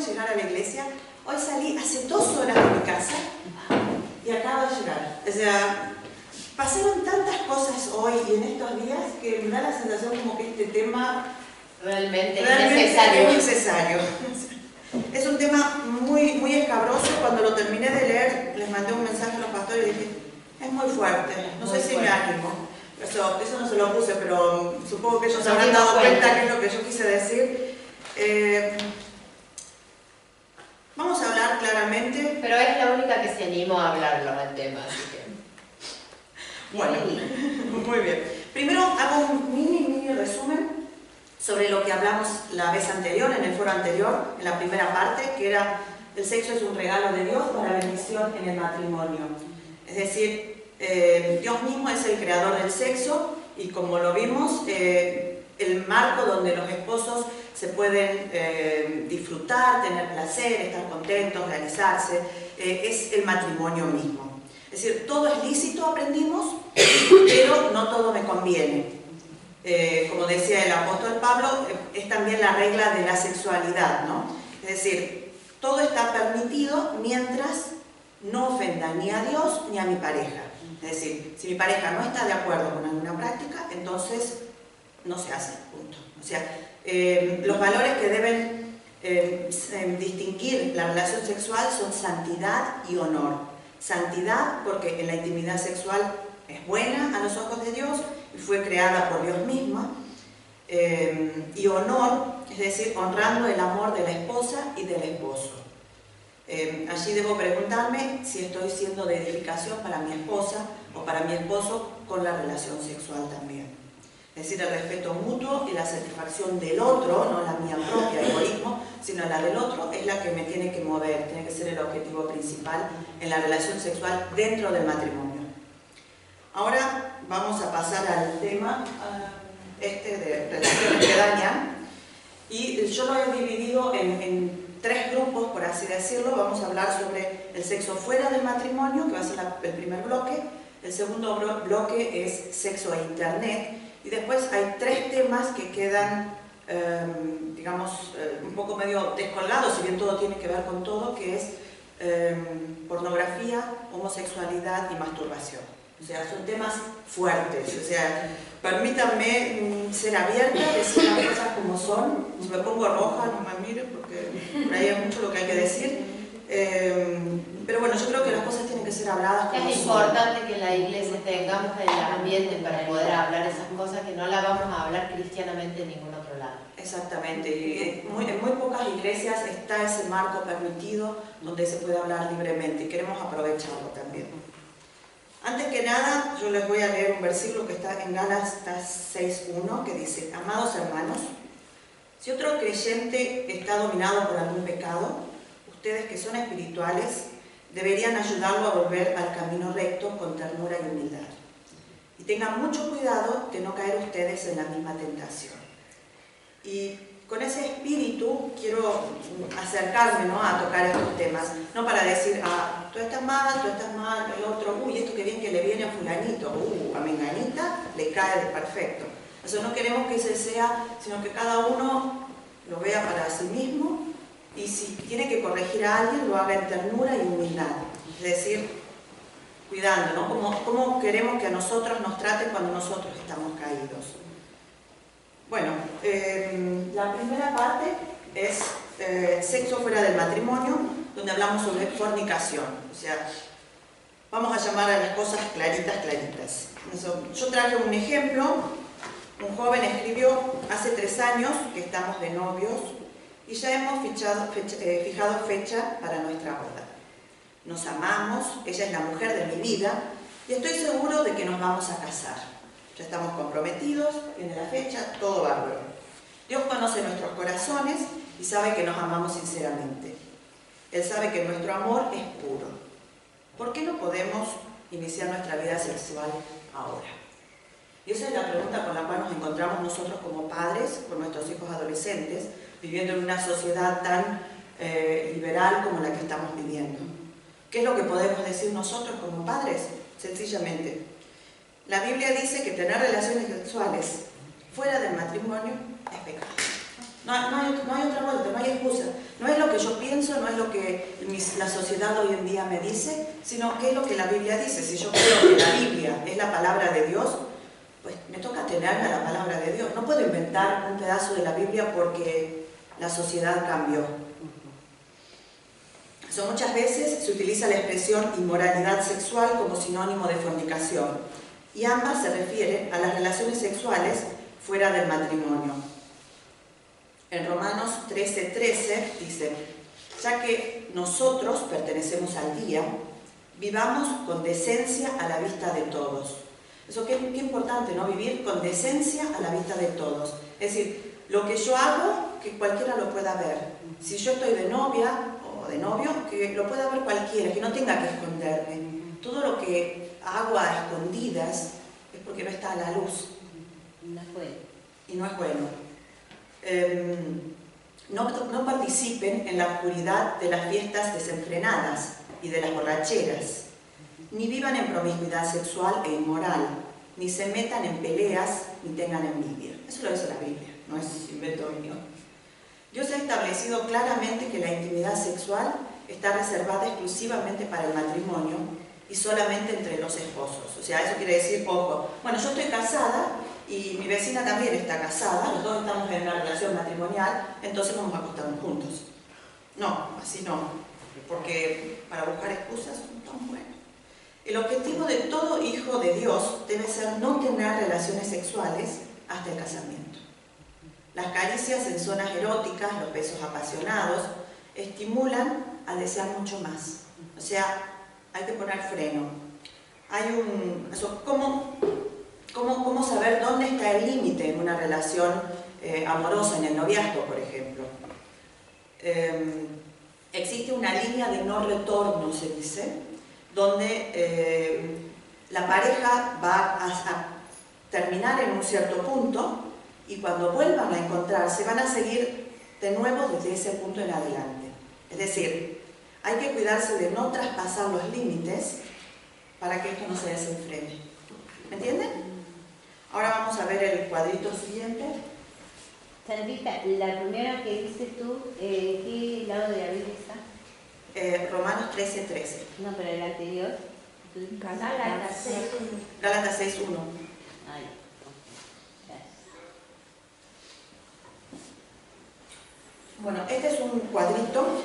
llegar a la iglesia. Hoy salí hace 2 horas de mi casa y acabo de llegar. O sea, pasaron tantas cosas hoy y en estos días que me da la sensación como que este tema realmente es necesario. Es un tema muy escabroso. Cuando lo terminé de leer, les mandé un mensaje a los pastores y dije, es muy fuerte, no sé si me animo. Eso no se lo puse, pero supongo que ellos se habrán dado cuenta que es lo que yo quise decir. Vamos a hablar claramente. Pero es la única que se animó a hablarlo del tema, así que... Bueno, muy bien. Primero hago un mini resumen sobre lo que hablamos la vez anterior, en el foro anterior, en la primera parte, que era el sexo es un regalo de Dios para bendición en el matrimonio. Es decir, Dios mismo es el creador del sexo y como lo vimos, el marco donde los esposos se pueden disfrutar, tener placer, estar contentos, realizarse, es el matrimonio mismo. Es decir, todo es lícito, aprendimos, pero no todo me conviene. Como decía el apóstol Pablo, es también la regla de la sexualidad, ¿no? Es decir, todo está permitido mientras no ofenda ni a Dios ni a mi pareja. Es decir, si mi pareja no está de acuerdo con alguna práctica, entonces no se hace, punto. O sea, los valores que deben distinguir la relación sexual son santidad y honor. Santidad porque en la intimidad sexual es buena a los ojos de Dios y fue creada por Dios misma, y honor, es decir, honrando el amor de la esposa y del esposo. Allí debo preguntarme si estoy siendo de edificación para mi esposa o para mi esposo con la relación sexual también. Es decir, el respeto mutuo y la satisfacción del otro, no la mía propia, egoísmo, sino la del otro, es la que me tiene que mover, tiene que ser el objetivo principal en la relación sexual dentro del matrimonio. Ahora vamos a pasar al tema de relaciones que dañan, y yo lo he dividido en 3 grupos, por así decirlo. Vamos a hablar sobre el sexo fuera del matrimonio, que va a ser el primer bloque. El segundo bloque es sexo e internet, y después hay 3 temas que quedan, digamos, un poco medio descolgados, si bien todo tiene que ver con todo, que es pornografía, homosexualidad y masturbación. O sea, son temas fuertes. O sea, permítanme ser abierta, decir las cosas como son. Si me pongo roja, no me mire, porque por ahí hay mucho lo que hay que decir. Pero bueno, yo creo que las cosas tienen que ser habladas como son. Es importante que en la iglesia tengamos el ambiente para poder hablar esas cosas que no las vamos a hablar cristianamente en ningún otro lado. Exactamente, y en muy pocas iglesias está ese marco permitido donde se puede hablar libremente, y queremos aprovecharlo también. Antes que nada, yo les voy a leer un versículo que está en Gálatas 6:1, que dice: amados hermanos, si otro creyente está dominado por algún pecado, ustedes que son espirituales deberían ayudarlo a volver al camino recto con ternura y humildad. Y tengan mucho cuidado de no caer ustedes en la misma tentación. Y con ese espíritu quiero acercarme, ¿no?, a tocar estos temas, no para decir, tú estás mal, el otro, uy, esto que bien que le viene a fulanito, a menganita le cae de perfecto. Eso no queremos que ese sea, sino que cada uno lo vea para sí mismo, y si tiene que corregir a alguien, lo haga en ternura y humildad. Es decir, cuidando, ¿no? Cómo queremos que a nosotros nos traten cuando nosotros estamos caídos. Bueno, la primera parte es sexo fuera del matrimonio, donde hablamos sobre fornicación. O sea, vamos a llamar a las cosas claritas. Yo traje un ejemplo. Un joven escribió: hace 3 años que estamos de novios y ya hemos fijado fecha para nuestra boda. Nos amamos, ella es la mujer de mi vida y estoy seguro de que nos vamos a casar. Ya estamos comprometidos, viene la fecha, todo bárbaro. Dios conoce nuestros corazones y sabe que nos amamos sinceramente. Él sabe que nuestro amor es puro. ¿Por qué no podemos iniciar nuestra vida sexual ahora? Y esa es la pregunta con la cual nos encontramos nosotros como padres, con nuestros hijos adolescentes, viviendo en una sociedad tan liberal como la que estamos viviendo. ¿Qué es lo que podemos decir nosotros como padres? Sencillamente, la Biblia dice que tener relaciones sexuales fuera del matrimonio es pecado. No hay otra vuelta, no hay excusa. No es lo que yo pienso, no es lo que la sociedad hoy en día me dice, sino que es lo que la Biblia dice. Si yo creo que la Biblia es la palabra de Dios, pues me toca tenerme a la palabra de Dios. No puedo inventar un pedazo de la Biblia porque la sociedad cambió. Muchas veces se utiliza la expresión inmoralidad sexual como sinónimo de fornicación, y ambas se refieren a las relaciones sexuales fuera del matrimonio. En Romanos 13:13 dice: ya que nosotros pertenecemos al día, vivamos con decencia a la vista de todos. Eso qué importante, ¿no? Vivir con decencia a la vista de todos. Es decir, lo que yo hago, que cualquiera lo pueda ver. Si yo estoy de novia o de novio, que lo pueda ver cualquiera, que no tenga que esconderme. Todo lo que hago a escondidas es porque no está a la luz. No es bueno. Y no es bueno. No participen en la oscuridad de las fiestas desenfrenadas y de las borracheras, ni vivan en promiscuidad sexual e inmoral, ni se metan en peleas, ni tengan envidia. Eso lo dice la Biblia, no es invento mío. Dios ha establecido claramente que la intimidad sexual está reservada exclusivamente para el matrimonio y solamente entre los esposos. O sea, eso quiere decir, ojo, bueno, yo estoy casada y mi vecina también está casada, los dos estamos en una relación matrimonial, entonces vamos a acostarnos juntos. No, así no, porque para buscar excusas no es tan bueno. El objetivo de todo hijo de Dios debe ser no tener relaciones sexuales hasta el casamiento. Las caricias en zonas eróticas, los besos apasionados, estimulan a desear mucho más. O sea, hay que poner freno. ¿Cómo saber dónde está el límite en una relación amorosa, en el noviazgo, por ejemplo? Existe una línea de no retorno, se dice, donde la pareja va a terminar en un cierto punto y cuando vuelvan a encontrarse van a seguir de nuevo desde ese punto en adelante. Es decir, hay que cuidarse de no traspasar los límites para que esto no se desenfrene. ¿Me entienden? Ahora vamos a ver el cuadrito siguiente. Sandrita, la primera que dices tú, ¿qué lado de la Biblia está? Romanos 13:13. No, pero el anterior. Gálatas 6:1. Gálatas 6:1. Ahí. Gracias. Bueno, este es un cuadrito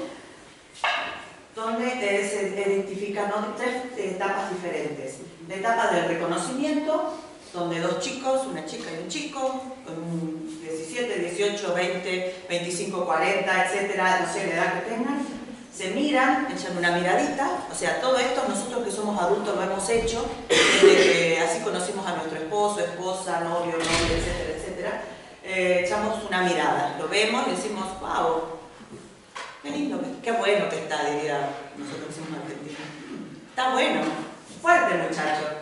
donde se identifican, ¿no?, tres etapas diferentes. La etapa del reconocimiento, donde dos chicos, una chica y un chico, con 17, 18, 20, 25, 40, etcétera, no sé la edad que tengan, se miran, echan una miradita. O sea, todo esto nosotros que somos adultos lo hemos hecho, desde que así conocimos a nuestro esposo, esposa, novio, novia, etcétera, etcétera. Echamos una mirada, lo vemos y decimos, wow, qué lindo, qué bueno que está, diría nosotros que somos argentinos. Está bueno, fuerte el muchacho.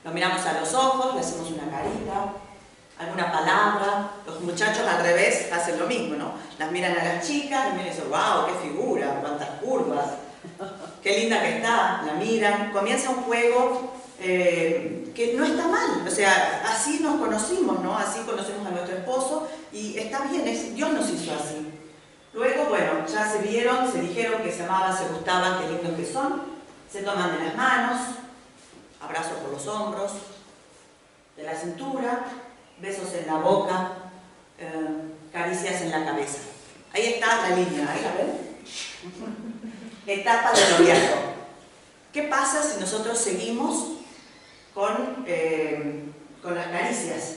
Lo miramos a los ojos, le hacemos una carita, alguna palabra. Los muchachos al revés hacen lo mismo, ¿no? Las miran a las chicas, y miran y dicen, wow, qué figura, cuántas curvas, qué linda que está, la miran. Comienza un juego que no está mal, o sea, así nos conocimos, ¿no? Así conocemos a nuestro esposo y está bien, Dios nos hizo así. Luego, bueno, ya se vieron, se dijeron que se amaban, se gustaban, qué lindos que son, se toman de las manos, abrazos por los hombros, de la cintura, besos en la boca, caricias en la cabeza. Ahí está la línea, ¿ahí la ven? Etapa de noviazgo. ¿Qué pasa si nosotros seguimos con las caricias?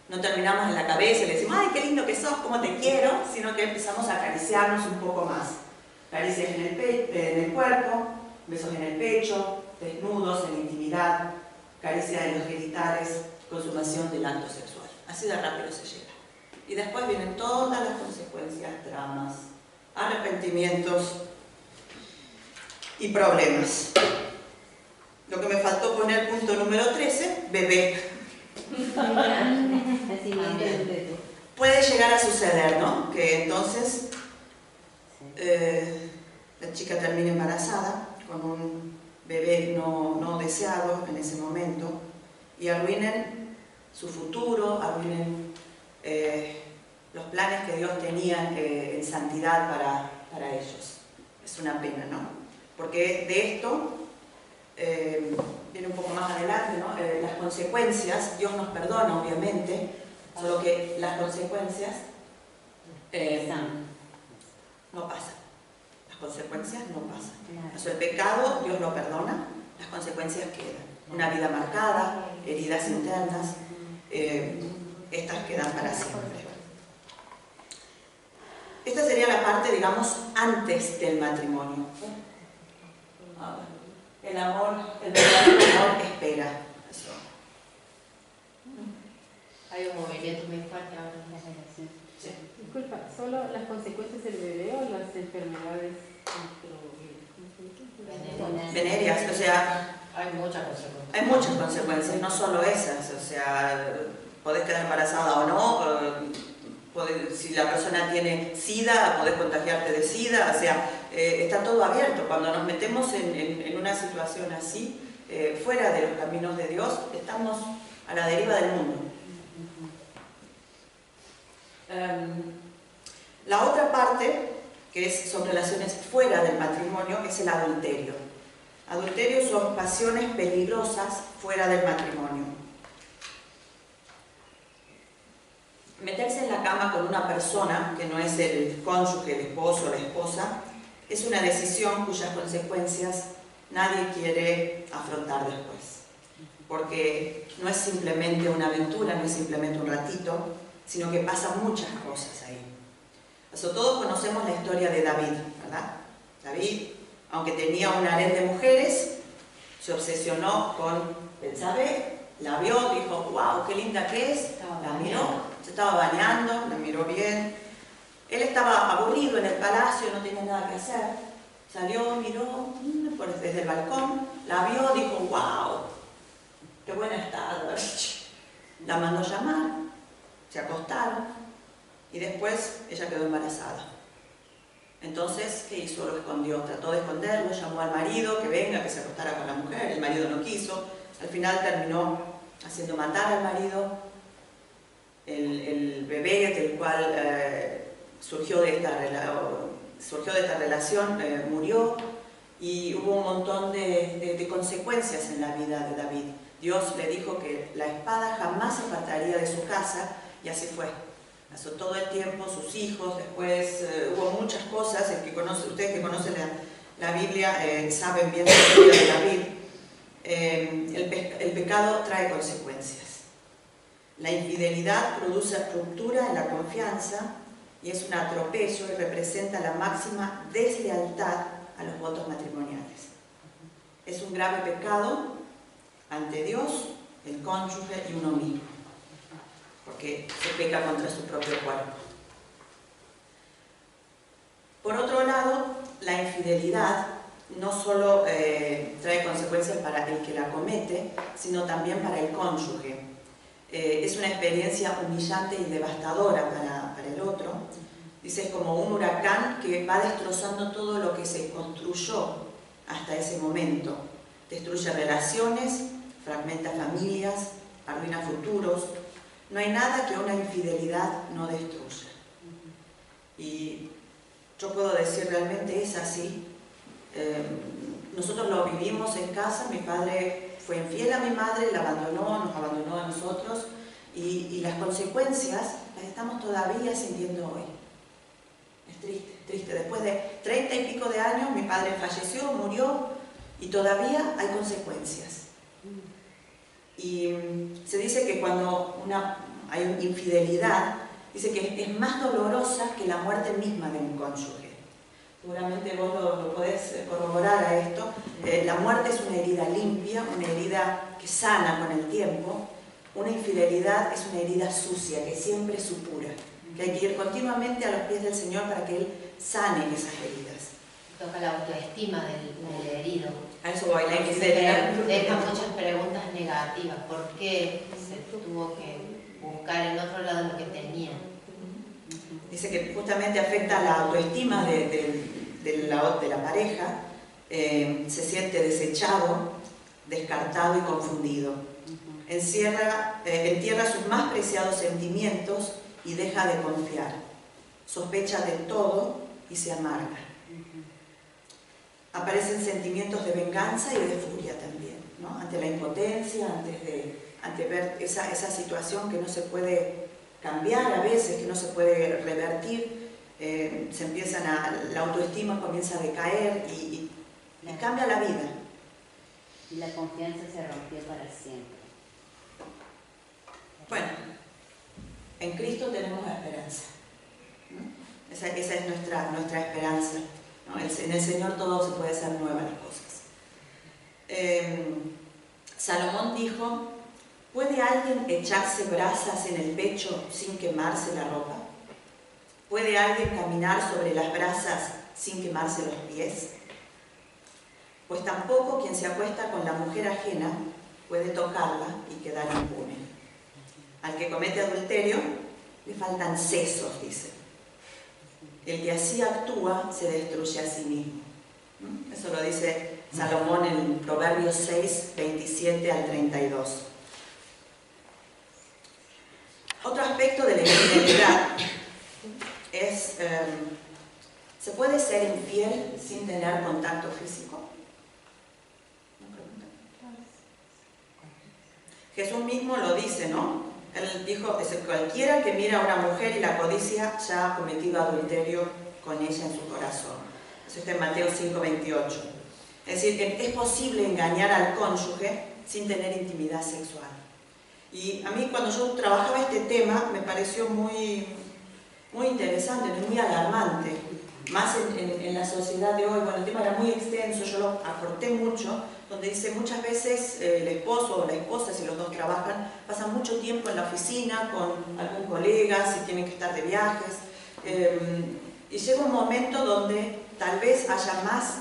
No terminamos en la cabeza y le decimos, ay, qué lindo que sos, cómo te quiero, sino que empezamos a acariciarnos un poco más. Caricias en el cuerpo, besos en el pecho, desnudos, en la intimidad, caricias en los genitales, consumación del acto sexual. Así de rápido se llega. Y después vienen todas las consecuencias, dramas, arrepentimientos y problemas. Lo que me faltó poner punto número 13, bebé. Puede llegar a suceder, ¿no? Que entonces la chica termine embarazada con un bebé no deseado en ese momento y arruinen su futuro, arruinen los planes que Dios tenía en santidad para ellos. Es una pena, ¿no? Porque de esto viene un poco más adelante, ¿no? Las consecuencias, Dios nos perdona obviamente, solo que las consecuencias no pasan. Las consecuencias no pasan. O sea, el pecado Dios lo perdona, las consecuencias quedan. Una vida marcada, heridas internas, estas quedan para siempre. Esta sería la parte, digamos, antes del matrimonio. El amor, el verdadero amor espera. Eso. Hay un movimiento muy fuerte ahora en la relación. Sí. Disculpa, ¿solo las consecuencias del bebé o las enfermedades Venéreas, o sea, hay muchas consecuencias. hay muchas consecuencias, no solo esas, o sea, podés quedar embarazada o no, si la persona tiene SIDA, podés contagiarte de SIDA, o sea, está todo abierto. Cuando nos metemos en una situación así, fuera de los caminos de Dios, estamos a la deriva del mundo. La otra parte, que son relaciones fuera del matrimonio, es el adulterio. Adulterio son pasiones peligrosas fuera del matrimonio. Meterse en la cama con una persona que no es el cónyuge, el esposo o la esposa, es una decisión cuyas consecuencias nadie quiere afrontar después. Porque no es simplemente una aventura, no es simplemente un ratito, sino que pasan muchas cosas ahí. Todos conocemos la historia de David, ¿verdad? David, aunque tenía un harén de mujeres, se obsesionó con Betsabé, la vio, dijo, wow, qué linda que es, la miró, se estaba bañando, la miró bien. Él estaba aburrido en el palacio, no tenía nada que hacer. Salió, miró desde el balcón, la vio, dijo, wow, qué buena está. La mandó llamar, se acostaron. Y después ella quedó embarazada. Entonces, ¿qué hizo? Lo escondió, trató de esconderlo, llamó al marido que venga, que se acostara con la mujer, el marido no quiso, al final terminó haciendo matar al marido, el bebé del cual surgió de esta relación murió, y hubo un montón de consecuencias en la vida de David. Dios le dijo que la espada jamás se apartaría de su casa, y así fue. Pasó todo el tiempo, sus hijos, después hubo muchas cosas. Ustedes que conocen la Biblia saben bien la historia de David. El pecado trae consecuencias. La infidelidad produce ruptura en la confianza y es un atropello y representa la máxima deslealtad a los votos matrimoniales. Es un grave pecado ante Dios, el cónyuge y uno mismo, porque se peca contra su propio cuerpo. Por otro lado, la infidelidad no solo trae consecuencias para el que la comete, sino también para el cónyuge. Es una experiencia humillante y devastadora para el otro. Dice, es como un huracán que va destrozando todo lo que se construyó hasta ese momento. Destruye relaciones, fragmenta familias, arruina futuros. No hay nada que una infidelidad no destruya. Y yo puedo decir, realmente es así. Nosotros lo vivimos en casa. Mi padre fue infiel a mi madre, la abandonó, nos abandonó a nosotros, y las consecuencias las estamos todavía sintiendo hoy. Es triste, triste. Después de 30 y pico de años, mi padre falleció, murió, y todavía hay consecuencias. Y se dice que cuando hay una infidelidad, dice que es más dolorosa que la muerte misma de un cónyuge. Seguramente vos lo podés corroborar a esto. La muerte es una herida limpia, una herida que sana con el tiempo. Una infidelidad es una herida sucia, que siempre supura, que hay que ir continuamente a los pies del Señor para que Él sane esas heridas. Toca la autoestima del herido. A eso voy, la infidelidad. Deja muchas preguntas negativas. ¿Por qué se tuvo que buscar en otro lado lo que tenía? Dice que justamente afecta a la autoestima de la pareja, se siente desechado, descartado y confundido. Entierra sus más preciados sentimientos y deja de confiar. Sospecha de todo y se amarga. Aparecen sentimientos de venganza y de furia también, ¿no? Ante la impotencia, ante ver esa situación que no se puede cambiar a veces, que no se puede revertir, la autoestima comienza a decaer y cambia la vida. Y la confianza se rompió para siempre. Bueno, en Cristo tenemos esperanza, ¿no? Esa es nuestra esperanza, ¿no? En el Señor todo se puede hacer nuevas las cosas. Salomón dijo: ¿puede alguien echarse brasas en el pecho sin quemarse la ropa? ¿Puede alguien caminar sobre las brasas sin quemarse los pies? Pues tampoco quien se acuesta con la mujer ajena puede tocarla y quedar impune. Al que comete adulterio le faltan sesos, dice. El que así actúa se destruye a sí mismo. Eso lo dice Salomón en Proverbios 6, 27 al 32. Otro aspecto de la infidelidad es, ¿se puede ser infiel sin tener contacto físico? Jesús mismo lo dice, ¿no? Él dijo que cualquiera que mira a una mujer y la codicia ya ha cometido adulterio con ella en su corazón. Eso está en Mateo 5, 28. Es decir, que es posible engañar al cónyuge sin tener intimidad sexual. Y a mí cuando yo trabajaba este tema me pareció muy interesante, muy alarmante, más en la sociedad de hoy. Bueno, el tema era muy extenso, yo lo acorté mucho, donde dice muchas veces el esposo o la esposa, si los dos trabajan, pasan mucho tiempo en la oficina con algún colega, si tienen que estar de viajes, y llega un momento donde tal vez haya más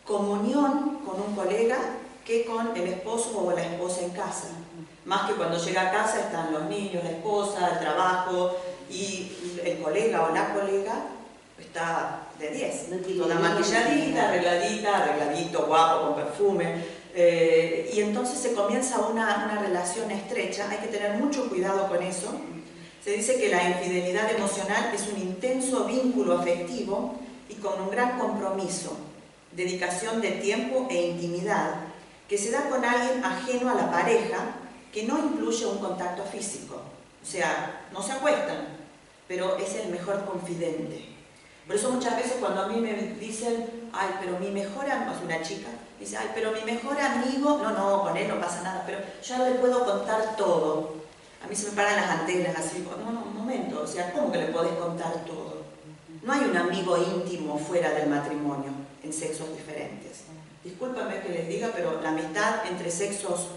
comunión con un colega que con el esposo o la esposa en casa. Más que cuando llega a casa están los niños, la esposa, el trabajo, y el colega o la colega está de 10, toda maquilladita, arregladito, guapo, con perfume, y entonces se comienza una relación estrecha. Hay que tener mucho cuidado con eso. Se dice que la infidelidad emocional es un intenso vínculo afectivo y con un gran compromiso, dedicación de tiempo e intimidad, que se da con alguien ajeno a la pareja, que no incluye un contacto físico. O sea, no se acuestan, pero es el mejor confidente. Por eso muchas veces cuando a mí me dicen, ay, pero mi mejor amigo, es una chica, dice, ay, pero mi mejor amigo, no, con él no pasa nada, pero yo le puedo contar todo. A mí se me paran las antenas así, no, un momento, o sea, ¿cómo que le podés contar todo? No hay un amigo íntimo fuera del matrimonio, en sexos diferentes. Discúlpame que les diga, pero la amistad entre sexos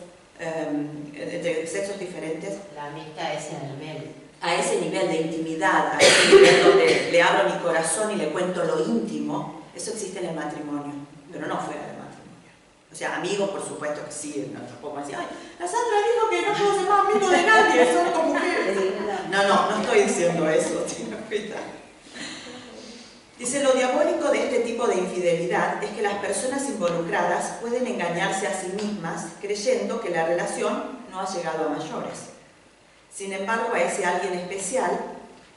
diferentes, la amistad es en el medio. A ese nivel de intimidad, a ese nivel donde le abro mi corazón y le cuento lo íntimo, eso existe en el matrimonio, pero no fuera del matrimonio. O sea, amigos, por supuesto que sí, no, tampoco así, ay, la Sandra dijo que no puedo ser más amigo de nadie, solo con mujeres. No estoy diciendo eso, sino cuidado. Dice, lo diabólico de este tipo de infidelidad es que las personas involucradas pueden engañarse a sí mismas creyendo que la relación no ha llegado a mayores. Sin embargo, a ese alguien especial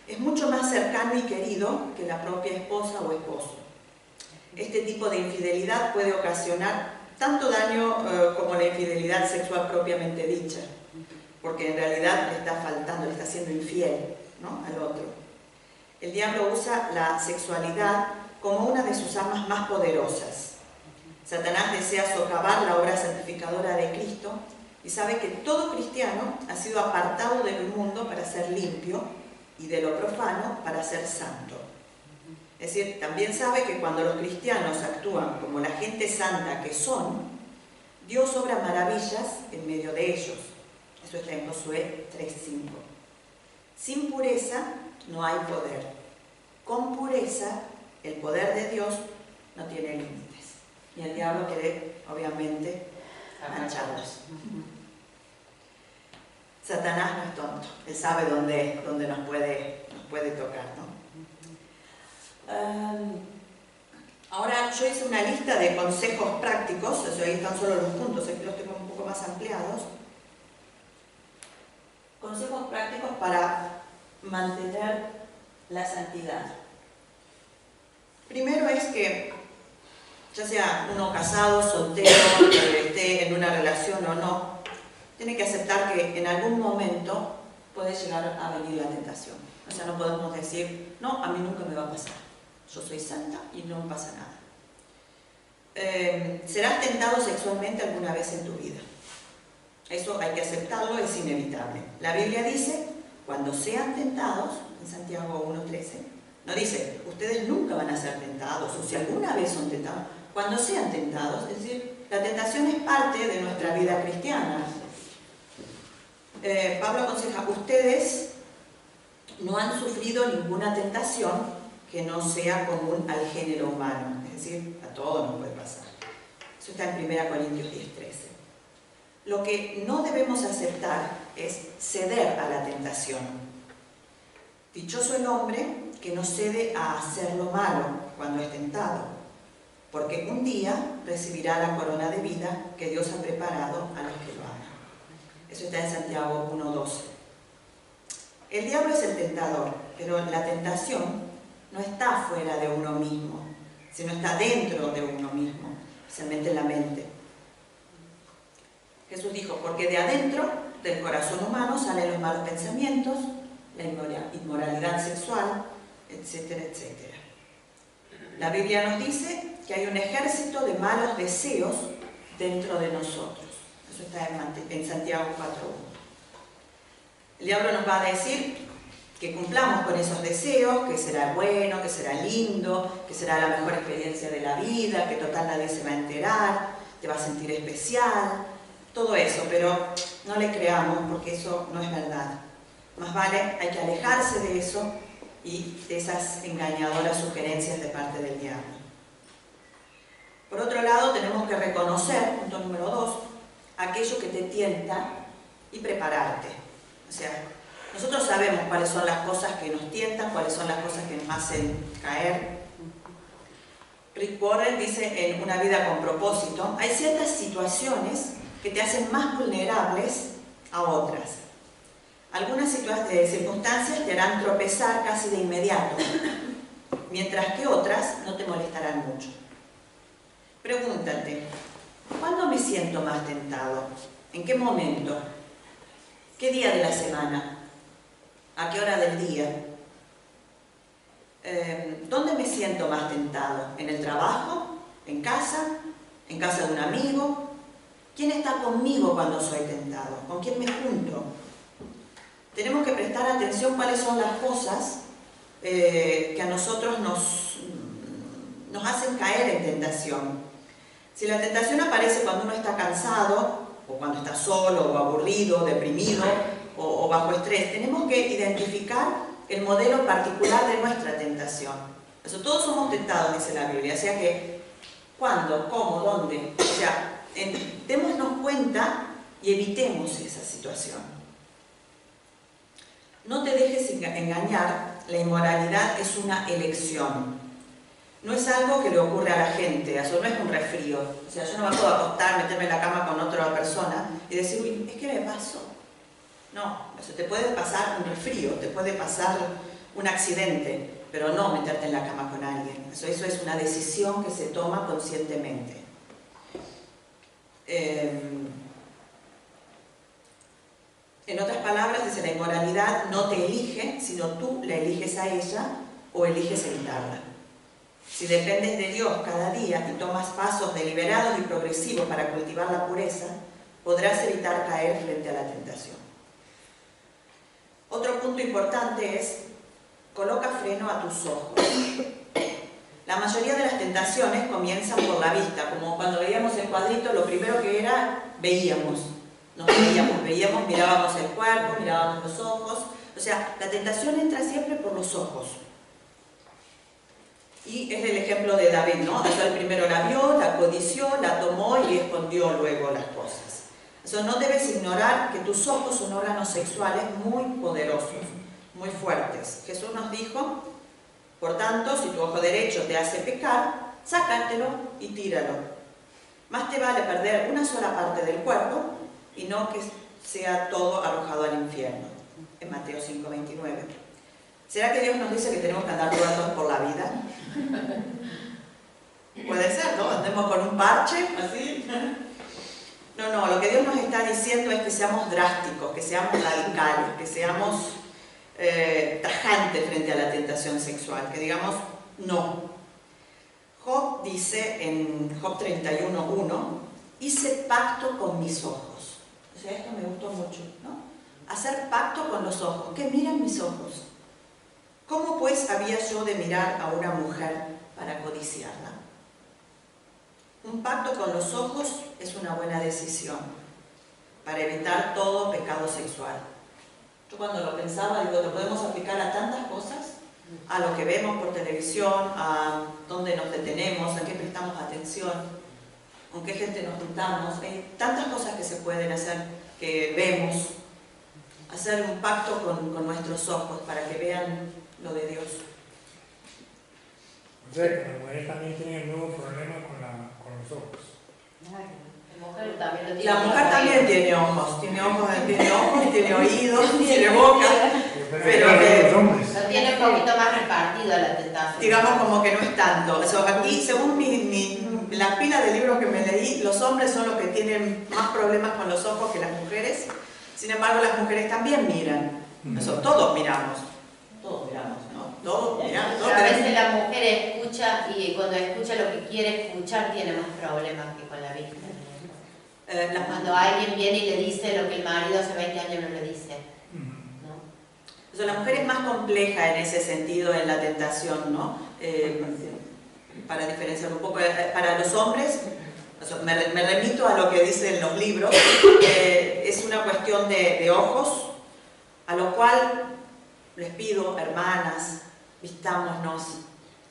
es mucho más cercano y querido que la propia esposa o esposo. Este tipo de infidelidad puede ocasionar tanto daño como la infidelidad sexual propiamente dicha, porque en realidad le está faltando, le está siendo infiel, ¿no?, al otro. El diablo usa la sexualidad como una de sus armas más poderosas. Satanás desea socavar la obra santificadora de Cristo y sabe que todo cristiano ha sido apartado del mundo para ser limpio y de lo profano para ser santo. Es decir, también sabe que cuando los cristianos actúan como la gente santa que son, Dios obra maravillas en medio de ellos. Eso está en Josué 3:5. Sin pureza no hay poder. Con pureza, el poder de Dios no tiene límites. Y el diablo quiere, obviamente, mancharlos. Satanás no es tonto. Él sabe dónde nos puede tocar, ¿no? Ahora, yo hice una lista de consejos prácticos. O sea, ahí están solo los puntos, aquí los tengo un poco más ampliados. Consejos prácticos para mantener la santidad? Primero es que, ya sea uno casado, soltero, que esté en una relación o no, tiene que aceptar que en algún momento puede llegar a venir la tentación. O sea, no podemos decir, no, a mí nunca me va a pasar. Yo soy santa y no me pasa nada. Serás tentado sexualmente alguna vez en tu vida. Eso hay que aceptarlo, es inevitable. La Biblia dice, cuando sean tentados, en Santiago 1:13, no dice, ustedes nunca van a ser tentados, o si alguna vez son tentados, cuando sean tentados, es decir, la tentación es parte de nuestra vida cristiana. Pablo aconseja, ustedes no han sufrido ninguna tentación que no sea común al género humano, es decir, a todos nos puede pasar. Eso está en 1 Corintios 10:13. Lo que no debemos aceptar es ceder a la tentación. Dichoso el hombre que no cede a hacer lo malo cuando es tentado, porque un día recibirá la corona de vida que Dios ha preparado a los que lo aman. Eso está en Santiago 1:12. El diablo es el tentador, pero la tentación no está fuera de uno mismo, sino está dentro de uno mismo, especialmente en la mente. Jesús dijo, porque de adentro del corazón humano salen los malos pensamientos, la inmoralidad sexual, etcétera, etcétera. La Biblia nos dice que hay un ejército de malos deseos dentro de nosotros. Eso está en Santiago 4:1. El diablo nos va a decir que cumplamos con esos deseos, que será bueno, que será lindo, que será la mejor experiencia de la vida, que total nadie se va a enterar, te va a sentir especial, todo eso, pero no le creamos porque eso no es verdad. Más vale, hay que alejarse de eso y de esas engañadoras sugerencias de parte del diablo. Por otro lado, tenemos que reconocer, punto número 2, aquello que te tienta y prepararte. O sea, nosotros sabemos cuáles son las cosas que nos tientan, cuáles son las cosas que nos hacen caer. Rick Warren dice en Una vida con propósito, hay ciertas situaciones que te hacen más vulnerables a otras. Algunas circunstancias te harán tropezar casi de inmediato, mientras que otras no te molestarán mucho. Pregúntate, ¿cuándo me siento más tentado? ¿En qué momento? ¿Qué día de la semana? ¿A qué hora del día? ¿Dónde me siento más tentado? ¿En el trabajo? ¿En casa? ¿En casa de un amigo? ¿Quién está conmigo cuando soy tentado? ¿Con quién me junto? Tenemos que prestar atención cuáles son las cosas que a nosotros nos hacen caer en tentación. Si la tentación aparece cuando uno está cansado, o cuando está solo, o aburrido, deprimido, o bajo estrés, tenemos que identificar el modelo particular de nuestra tentación. Eso, todos somos tentados, dice la Biblia, o sea que, ¿cuándo? ¿Cómo? ¿Dónde? O sea, démonos cuenta y evitemos esa situación. No te dejes engañar, la inmoralidad es una elección. No es algo que le ocurre a la gente, eso no es un resfrío. O sea, yo no me puedo acostar, meterme en la cama con otra persona y decir, uy, es que me pasó. No, eso te puede pasar un resfrío, te puede pasar un accidente, pero no meterte en la cama con alguien. Eso es una decisión que se toma conscientemente. En otras palabras, dice, la inmoralidad no te elige, sino tú la eliges a ella o eliges evitarla. Si dependes de Dios cada día y tomas pasos deliberados y progresivos para cultivar la pureza, podrás evitar caer frente a la tentación. Otro punto importante es, coloca freno a tus ojos. La mayoría de las tentaciones comienzan por la vista, como cuando veíamos el cuadrito, lo primero que era, veíamos, mirábamos el cuerpo, mirábamos los ojos. O sea, la tentación entra siempre por los ojos. Y es el ejemplo de David, ¿no? Él primero la vio, la codició, la tomó y escondió luego las cosas. Eso, no debes ignorar que tus ojos son órganos sexuales muy poderosos, muy fuertes. Jesús nos dijo, por tanto, si tu ojo derecho te hace pecar, sácatelo y tíralo. Más te vale perder una sola parte del cuerpo y no que sea todo arrojado al infierno. En Mateo 5:29. ¿Será que Dios nos dice que tenemos que andar todos por la vida? Puede ser, ¿no? Andemos con un parche, así. No, lo que Dios nos está diciendo es que seamos drásticos, que seamos radicales, que seamos tajantes frente a la tentación sexual, que digamos no. Job dice en Job 31:1, hice pacto con mis ojos. O sea, esto me gustó mucho, ¿no? Hacer pacto con los ojos, que miren mis ojos. ¿Cómo pues había yo de mirar a una mujer para codiciarla? Un pacto con los ojos es una buena decisión para evitar todo pecado sexual. Yo cuando lo pensaba, digo, lo podemos aplicar a tantas cosas, a lo que vemos por televisión, a dónde nos detenemos, a qué prestamos atención, con qué gente nos juntamos. Hay tantas cosas que se pueden hacer, que vemos. Hacer un pacto con nuestros ojos para que vean lo de Dios. O sea que las mujeres también tienen el mismo problema con los ojos. La mujer también lo tiene. La mujer también tiene ojos y tiene oídos, tiene boca, pero los hombres. Lo tiene un poquito más repartido la tentación. digamos como que no es tanto. O sea, aquí, según la pila de libros que me leí, los hombres son los que tienen más problemas con los ojos que las mujeres. Sin embargo, las mujeres también miran. Eso, todos miramos, ¿no? Todos miramos. Pero a veces la mujer escucha y cuando escucha lo que quiere escuchar tiene más problemas que con la vista. Cuando alguien viene y le dice lo que el marido hace 20 años no le dice. ¿No? O sea, la mujer es más compleja en ese sentido en la tentación, ¿no? Para diferenciar un poco, para los hombres, o sea, me remito a lo que dicen los libros, es una cuestión de ojos, a lo cual les pido, hermanas, vistámonos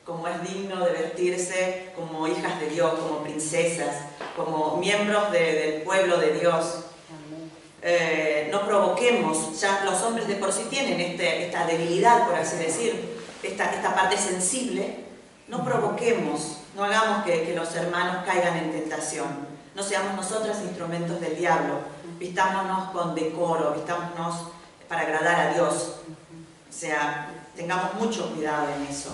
como es digno de vestirse, como hijas de Dios, como princesas, como miembros del pueblo de Dios. No provoquemos, ya los hombres de por sí tienen esta debilidad, por así decir, esta parte sensible. No provoquemos, no hagamos que los hermanos caigan en tentación. No seamos nosotras instrumentos del diablo. Vistámonos con decoro, vistámonos para agradar a Dios. O sea, tengamos mucho cuidado en eso.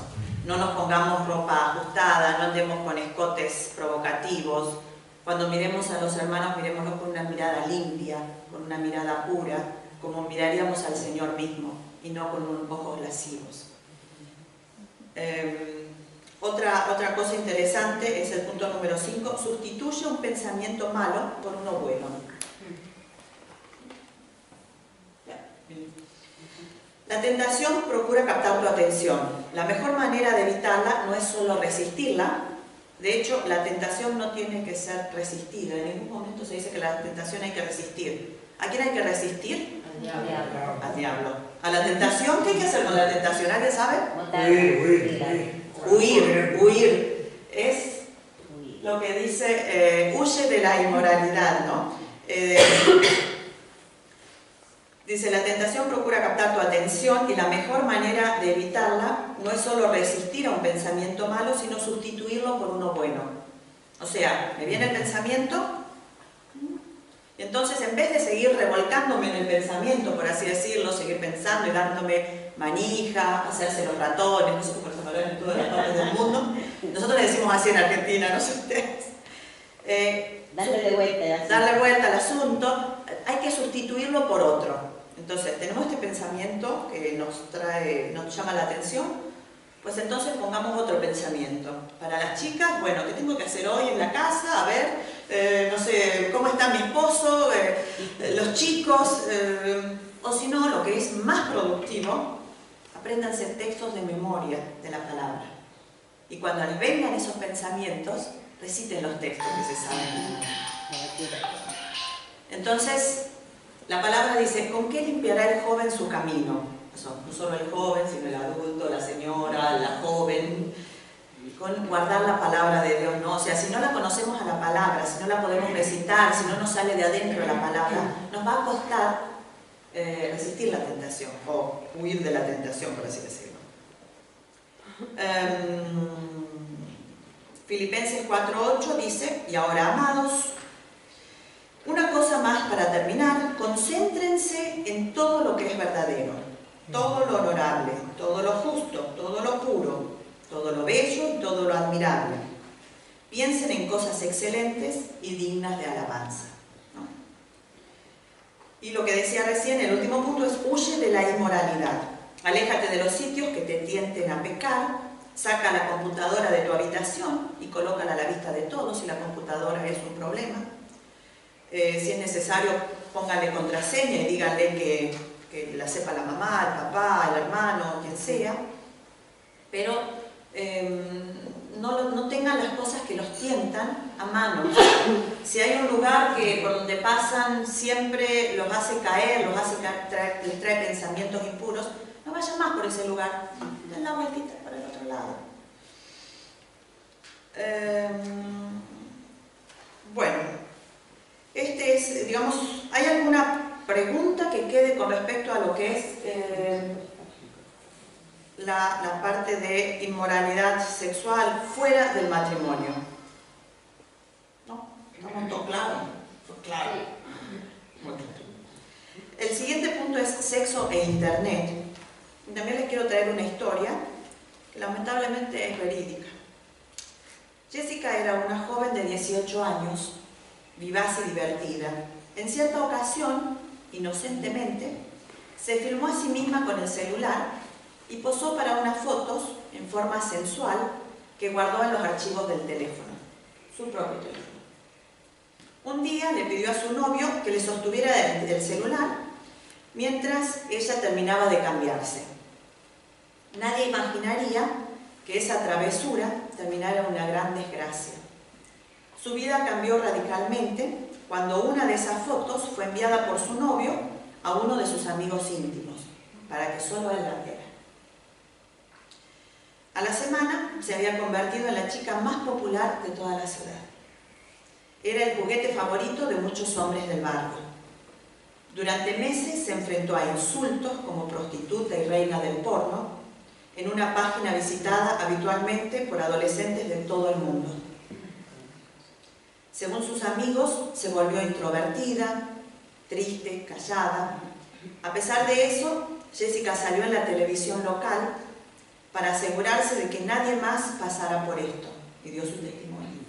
No nos pongamos ropa ajustada, no andemos con escotes provocativos. Cuando miremos a los hermanos, miremoslos con una mirada limpia, con una mirada pura, como miraríamos al Señor mismo, y no con unos ojos lascivos. Otra cosa interesante es el punto número 5, sustituye un pensamiento malo por uno bueno. La tentación procura captar tu atención. La mejor manera de evitarla no es solo resistirla. De hecho, la tentación no tiene que ser resistida. En ningún momento se dice que la tentación hay que resistir. ¿A quién hay que resistir? Al diablo. Al diablo. ¿A la tentación? ¿Qué hay que hacer con la tentación? ¿Alguien sabe? Huir. Es lo que dice, huye de la inmoralidad, ¿no? Dice, la tentación procura captar tu atención y la mejor manera de evitarla no es solo resistir a un pensamiento malo, sino sustituirlo por uno bueno. O sea, me viene el pensamiento y entonces en vez de seguir revolcándome en el pensamiento, por así decirlo, seguir pensando y dándome manija, hacerse los ratones, no sé cómo se hablan en todas las partes del mundo, nosotros le decimos así en Argentina, no sé ustedes. Darle vuelta al asunto, hay que sustituirlo por otro. Entonces, tenemos este pensamiento que nos llama la atención, pues entonces pongamos otro pensamiento. Para las chicas, bueno, ¿qué tengo que hacer hoy en la casa? A ver, no sé, ¿cómo está mi esposo? Los chicos, o si no, lo que es más productivo, apréndanse textos de memoria de la palabra. Y cuando les vengan esos pensamientos, reciten los textos que se saben. Entonces, la palabra dice, ¿con qué limpiará el joven su camino? No solo el joven, sino el adulto, la señora, la joven. Con guardar la palabra de Dios, ¿no? O sea, si no la conocemos a la palabra, si no la podemos recitar, si no nos sale de adentro la palabra, nos va a costar resistir la tentación, o huir de la tentación, por así decirlo. Filipenses 4:8 dice, y ahora, amados, una cosa más para terminar, concéntrense en todo lo que es verdadero, todo lo honorable, todo lo justo, todo lo puro, todo lo bello y todo lo admirable. Piensen en cosas excelentes y dignas de alabanza. ¿No? Y lo que decía recién, el último punto es: huye de la inmoralidad. Aléjate de los sitios que te tienten a pecar. Saca la computadora de tu habitación y colócala a la vista de todos si la computadora es un problema. Si es necesario, póngale contraseña y díganle que la sepa la mamá, el papá, el hermano, quien sea. Pero no tengan las cosas que los tientan a mano. Si hay un lugar por donde pasan siempre los hace caer, les trae pensamientos impuros, no vayan más por ese lugar, den la vueltita para el otro lado. Bueno, digamos, ¿hay alguna pregunta que quede con respecto a lo que es la parte de inmoralidad sexual fuera del matrimonio? ¿No? ¿Estamos todos claros? Claro. Bueno. El siguiente punto es sexo e internet. También les quiero traer una historia que lamentablemente es verídica. Jessica era una joven de 18 años, vivaz y divertida. En cierta ocasión, inocentemente, se filmó a sí misma con el celular y posó para unas fotos en forma sensual que guardó en los archivos del teléfono, su propio teléfono. Un día le pidió a su novio que le sostuviera el celular mientras ella terminaba de cambiarse. Nadie imaginaría que esa travesura terminara en una gran desgracia. Su vida cambió radicalmente cuando una de esas fotos fue enviada por su novio a uno de sus amigos íntimos, para que solo él la viera. A la semana se había convertido en la chica más popular de toda la ciudad. Era el juguete favorito de muchos hombres del barrio. Durante meses se enfrentó a insultos como prostituta y reina del porno en una página visitada habitualmente por adolescentes de todo el mundo. Según sus amigos, se volvió introvertida, triste, callada. A pesar de eso, Jessica salió en la televisión local para asegurarse de que nadie más pasara por esto, y dio su testimonio.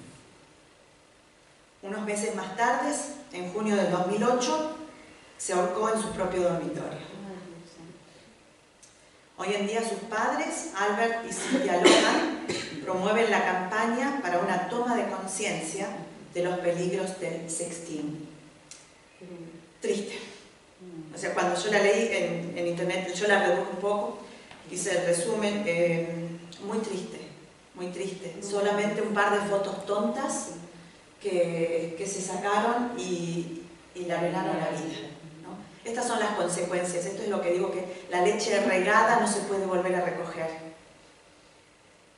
Unos meses más tarde, en junio del 2008, se ahorcó en su propio dormitorio. Hoy en día sus padres, Albert y Cynthia Lohan, promueven la campaña para una toma de conciencia de los peligros del sexting. Triste. O sea, cuando yo la leí en internet, yo la reduje un poco, hice el resumen, muy triste, muy triste. Solamente un par de fotos tontas que se sacaron y le arruinaron la vida. Estas son las consecuencias. Esto es lo que digo, que la leche regada no se puede volver a recoger.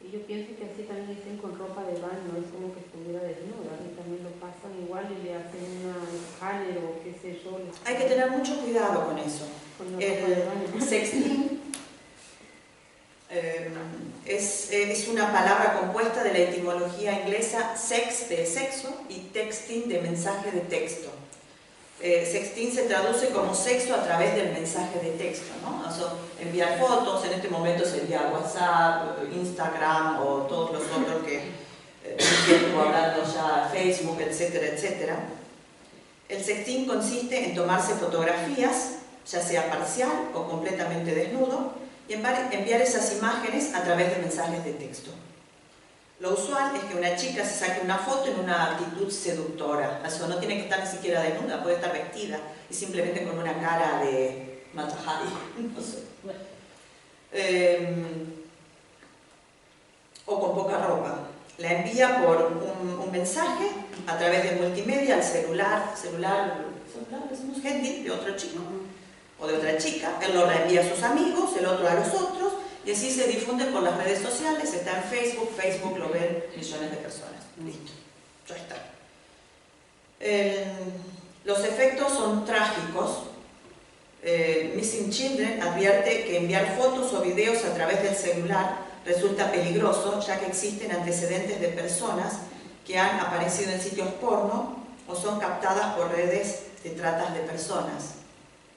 Y yo pienso que así también estén con ropa de baño, es como que estuviera desnuda, y también lo pasan igual y le hacen una escáner o qué sé yo. Hay que tener mucho cuidado con eso. Con la ropa de baño. Sexting es una palabra compuesta de la etimología inglesa sex de sexo y texting de mensaje de texto. Sexting se traduce como sexo a través del mensaje de texto, ¿no? O sea, enviar fotos, en este momento se envía WhatsApp, Instagram o todos los otros que tiempo hablando ya, Facebook, etcétera, etcétera. El sexting consiste en tomarse fotografías, ya sea parcial o completamente desnudo, y enviar esas imágenes a través de mensajes de texto. Lo usual es que una chica se saque una foto en una actitud seductora. Eso no tiene que estar ni siquiera desnuda, puede estar vestida y simplemente con una cara de Matahari, no sé. O con poca ropa. La envía por un mensaje a través de multimedia al celular, decimos handy, de otro chico o de otra chica. Él lo reenvía a sus amigos, el otro a los otros, y así se difunde por las redes sociales. Está en Facebook lo ven millones de personas. Listo, ya está. Los efectos son trágicos. Missing Children advierte que enviar fotos o videos a través del celular resulta peligroso, ya que existen antecedentes de personas que han aparecido en sitios porno o son captadas por redes de tratas de personas.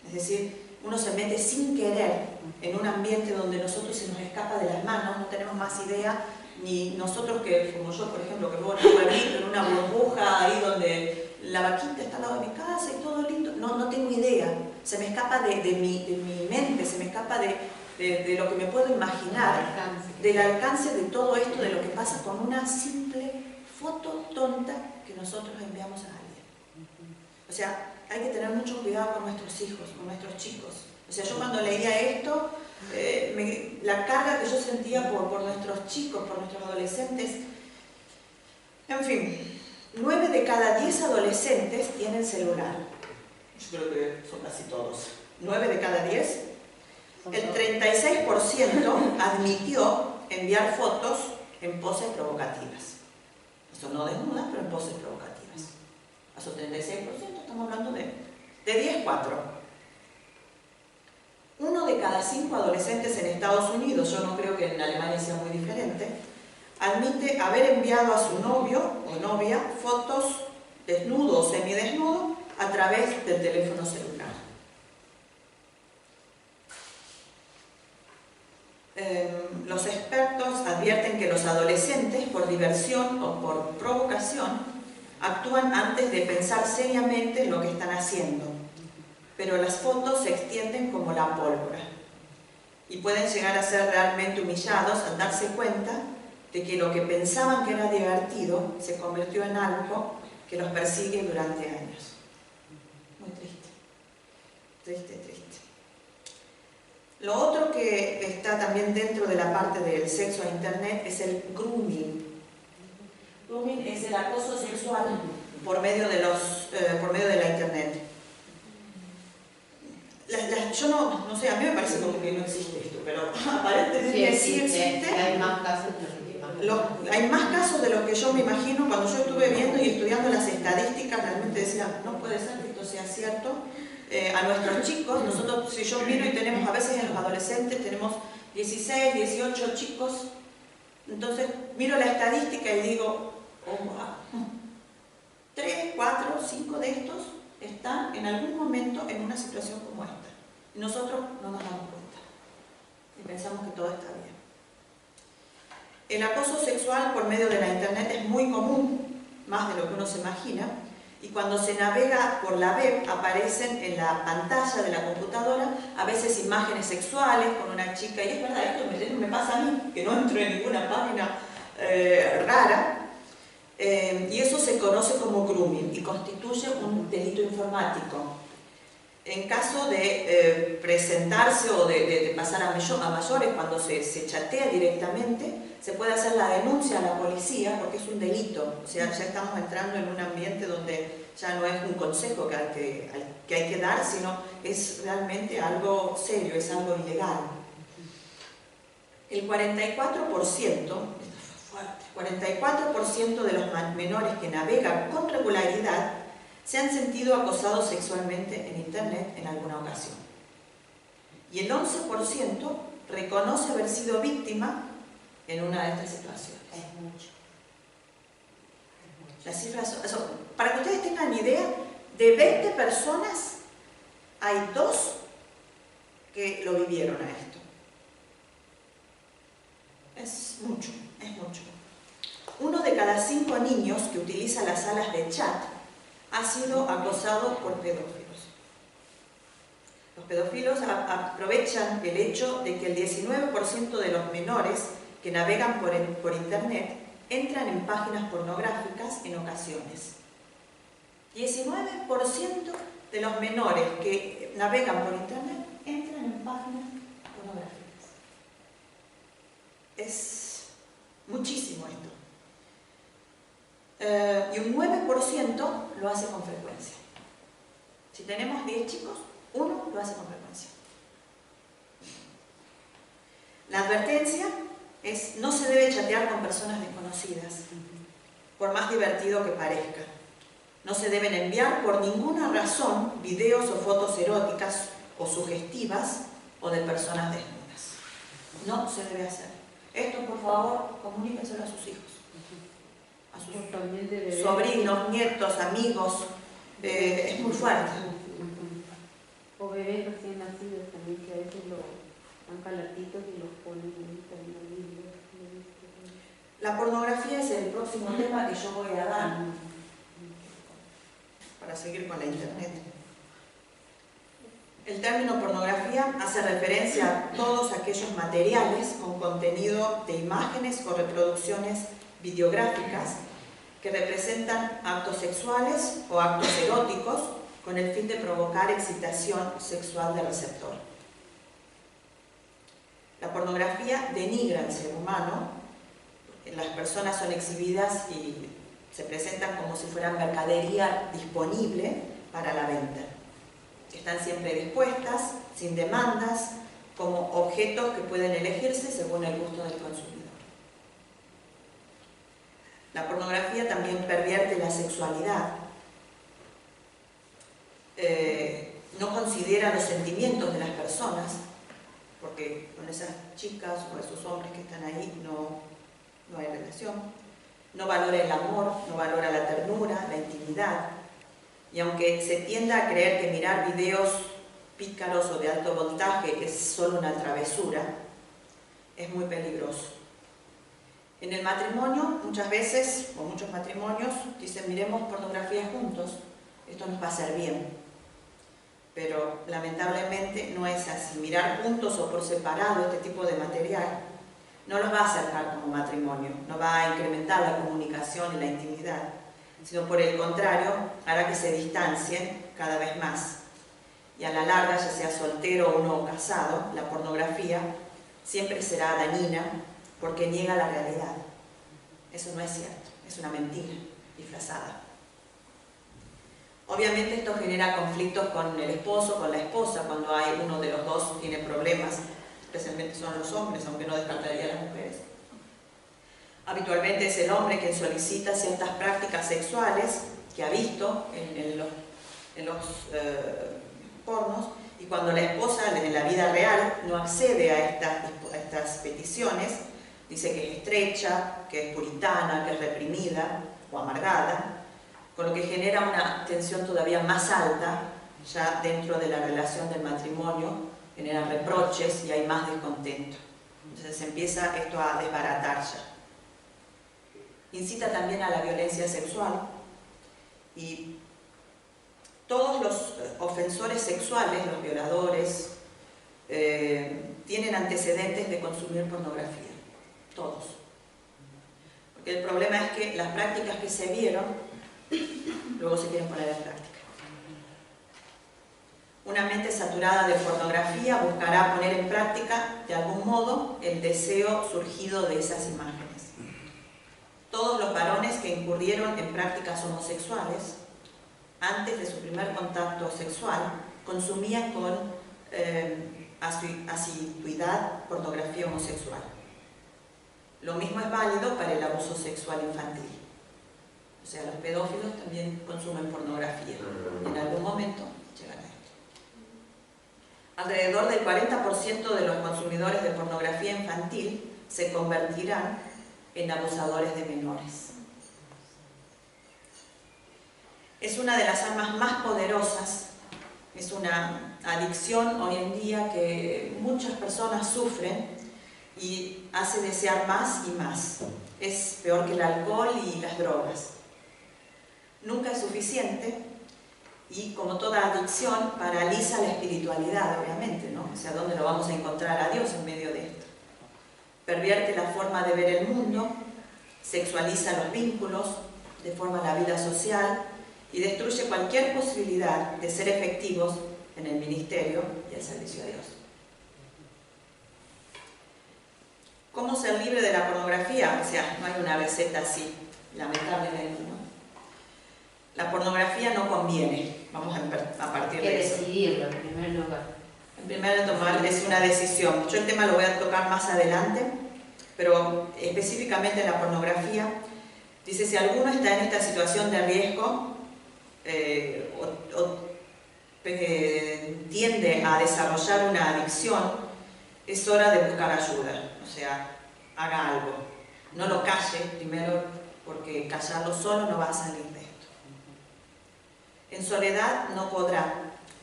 Es decir, uno se mete sin querer en un ambiente donde nosotros se nos escapa de las manos, no tenemos más idea, ni nosotros que, como yo por ejemplo, que vivo en un pueblito, en una burbuja ahí donde la vaquita está al lado de mi casa y todo lindo, no tengo idea, se me escapa de mi mente, se me escapa de lo que me puedo imaginar, del alcance de todo esto, de lo que pasa con una simple foto tonta que nosotros enviamos a alguien. O sea, hay que tener mucho cuidado con nuestros hijos, con nuestros chicos. O sea, yo cuando leía esto, la carga que yo sentía por nuestros chicos, por nuestros adolescentes, en fin, 9 de cada 10 adolescentes tienen celular. Yo creo que son casi todos. 9 de cada 10. El 36% admitió enviar fotos en poses provocativas. Eso no desnudas, pero en poses provocativas. A su 36% estamos hablando de 10, 4. 1 de cada 5 adolescentes en Estados Unidos, yo no creo que en Alemania sea muy diferente, admite haber enviado a su novio o novia fotos desnudo o semidesnudo a través del teléfono celular. Los expertos advierten que los adolescentes, por diversión o por provocación, actúan antes de pensar seriamente en lo que están haciendo, pero las fotos se extienden como la pólvora y pueden llegar a ser realmente humillados al darse cuenta de que lo que pensaban que era divertido se convirtió en algo que los persigue durante años. Muy triste, triste, triste. Lo otro que está también dentro de la parte del sexo a internet es el grooming. Grooming es el acoso sexual por medio de la internet. Yo no sé, a mí me parece como que no existe esto, pero aparentemente sí existe. Hay más casos hay más casos de los que yo me imagino. Cuando yo estuve viendo y estudiando las estadísticas, realmente decía, no puede ser que esto sea cierto. A nuestros chicos, nosotros, si yo miro y tenemos, a veces en los adolescentes tenemos 16, 18 chicos, entonces miro la estadística y digo, oh, wow, 3, 4, 5 de estos están en algún momento en una situación como esta. Y nosotros no nos damos cuenta y pensamos que todo está bien. El acoso sexual por medio de la internet es muy común, más de lo que uno se imagina, y cuando se navega por la web aparecen en la pantalla de la computadora a veces imágenes sexuales con una chica, y es verdad, esto me pasa a mí, que no entro en ninguna página rara, y eso se conoce como grooming y constituye un delito informático. En caso de presentarse o de pasar a mayores, cuando se chatea directamente, se puede hacer la denuncia a la policía porque es un delito. O sea, ya estamos entrando en un ambiente donde ya no es un consejo que hay que dar, sino es realmente algo serio, es algo ilegal. El 44%, 44% de los menores que navegan con regularidad se han sentido acosados sexualmente en internet en alguna ocasión. Y el 11% reconoce haber sido víctima en una de estas situaciones. Es mucho. Las cifras son, para que ustedes tengan idea, de 20 personas hay 2 que lo vivieron a esto. Es mucho, es mucho. 1 de cada 5 niños que utiliza las salas de chat ha sido acosado por pedófilos. Los pedófilos aprovechan el hecho de que el 19% de los menores que navegan por internet entran en páginas pornográficas en ocasiones. 19% de los menores que navegan por internet entran en páginas pornográficas. Es muchísimo esto. Y un 9% lo hace con frecuencia. Si tenemos 10 chicos, 1 lo hace con frecuencia. La advertencia es: no se debe chatear con personas desconocidas, por más divertido que parezca. No se deben enviar por ninguna razón videos o fotos eróticas o sugestivas o de personas desnudas. No se debe hacer. Esto, por favor, comuníquenselo a sus hijos, a sus sobrinos, nietos, amigos. Es muy fuerte. O bebés recién nacidos. sacan calatitos y los ponen en el libro. La pornografía es el próximo tema que yo voy a dar para seguir con la internet. El término pornografía hace referencia a todos aquellos materiales con contenido de imágenes o reproducciones videográficas que representan actos sexuales o actos eróticos con el fin de provocar excitación sexual del receptor. La pornografía denigra al ser humano, las personas son exhibidas y se presentan como si fueran mercadería disponible para la venta. Están siempre dispuestas, sin demandas, como objetos que pueden elegirse según el gusto del consumidor. La pornografía también pervierte la sexualidad. No considera los sentimientos de las personas, porque con esas chicas o esos hombres que están ahí no hay relación. No valora el amor, no valora la ternura, la intimidad. Y aunque se tienda a creer que mirar videos pícaros o de alto voltaje es solo una travesura, es muy peligroso. En el matrimonio, muchas veces, o muchos matrimonios, dicen miremos pornografía juntos, esto nos va a hacer bien. Pero lamentablemente no es así. Mirar juntos o por separado este tipo de material no los va a acercar como matrimonio, no va a incrementar la comunicación y la intimidad, sino por el contrario, hará que se distancien cada vez más. Y a la larga, ya sea soltero o uno casado, la pornografía siempre será dañina porque niega la realidad. Eso no es cierto, es una mentira disfrazada. Obviamente esto genera conflictos con el esposo, con la esposa, cuando hay uno de los dos tiene problemas, especialmente son los hombres, aunque no descartaría a las mujeres. Habitualmente es el hombre quien solicita ciertas prácticas sexuales que ha visto en los pornos, y cuando la esposa en la vida real no accede a estas peticiones, dice que es estrecha, que es puritana, que es reprimida o amargada, con lo que genera una tensión todavía más alta ya dentro de la relación del matrimonio, genera reproches y hay más descontento. Entonces empieza esto a desbaratar ya. Incita también a la violencia sexual y todos los ofensores sexuales, los violadores, tienen antecedentes de consumir pornografía, todos. Porque el problema es que las prácticas que se vieron, luego se quieren poner en práctica. Una mente saturada de pornografía buscará poner en práctica, de algún modo, el deseo surgido de esas imágenes. Todos los varones que incurrieron en prácticas homosexuales, antes de su primer contacto sexual, consumían con asiduidad pornografía homosexual. Lo mismo es válido para el abuso sexual infantil. O sea, los pedófilos también consumen pornografía. En algún momento llegan a esto. Alrededor del 40% de los consumidores de pornografía infantil se convertirán en abusadores de menores. Es una de las armas más poderosas, es una adicción hoy en día que muchas personas sufren y hace desear más y más. Es peor que el alcohol y las drogas. Nunca es suficiente y, como toda adicción, paraliza la espiritualidad, obviamente, ¿no? O sea, ¿dónde lo vamos a encontrar a Dios en medio de esto? Pervierte la forma de ver el mundo, sexualiza los vínculos, deforma la vida social y destruye cualquier posibilidad de ser efectivos en el ministerio y el servicio a Dios. ¿Cómo ser libre de la pornografía? O sea, no hay una receta así, lamentablemente, ¿no? La pornografía no conviene, vamos a partir de eso. Hay que decidirlo en primer lugar. En primer lugar, es una decisión. Yo el tema lo voy a tocar más adelante, pero específicamente en la pornografía, dice, si alguno está en esta situación de riesgo tiende a desarrollar una adicción, es hora de buscar ayuda. O sea, haga algo. No lo calle primero, porque callarlo solo no va a salir de esto. En soledad no podrá,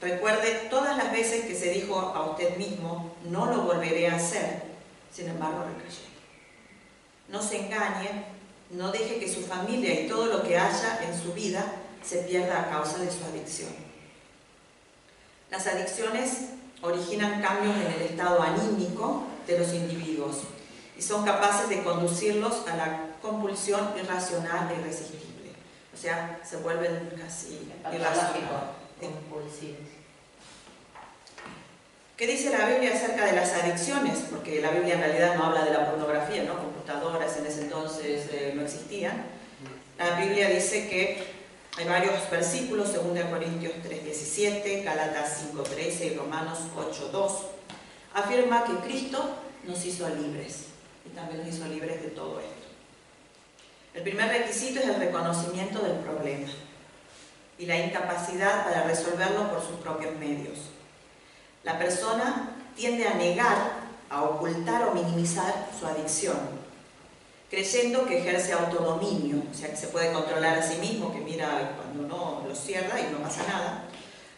Recuerde todas las veces que se dijo a usted mismo, no lo volveré a hacer, sin embargo recayó. No se engañe, no deje que su familia y todo lo que haya en su vida se pierda a causa de su adicción. Las adicciones originan cambios en el estado anímico de los individuos y son capaces de conducirlos a la compulsión irracional e irresistible. O sea, se vuelven casi irracionales. Compulsivos. ¿Qué dice la Biblia acerca de las adicciones? Porque la Biblia en realidad no habla de la pornografía, ¿no? Computadoras en ese entonces no existían. La Biblia dice que hay varios versículos, 2 Corintios 3:17, Gálatas 5:13 y Romanos 8:2. Afirma que Cristo nos hizo libres y también nos hizo libres de todo esto. El primer requisito es el reconocimiento del problema y la incapacidad para resolverlo por sus propios medios. La persona tiende a negar, a ocultar o minimizar su adicción, creyendo que ejerce autodominio, o sea que se puede controlar a sí mismo, que mira cuando no lo cierra y no pasa nada,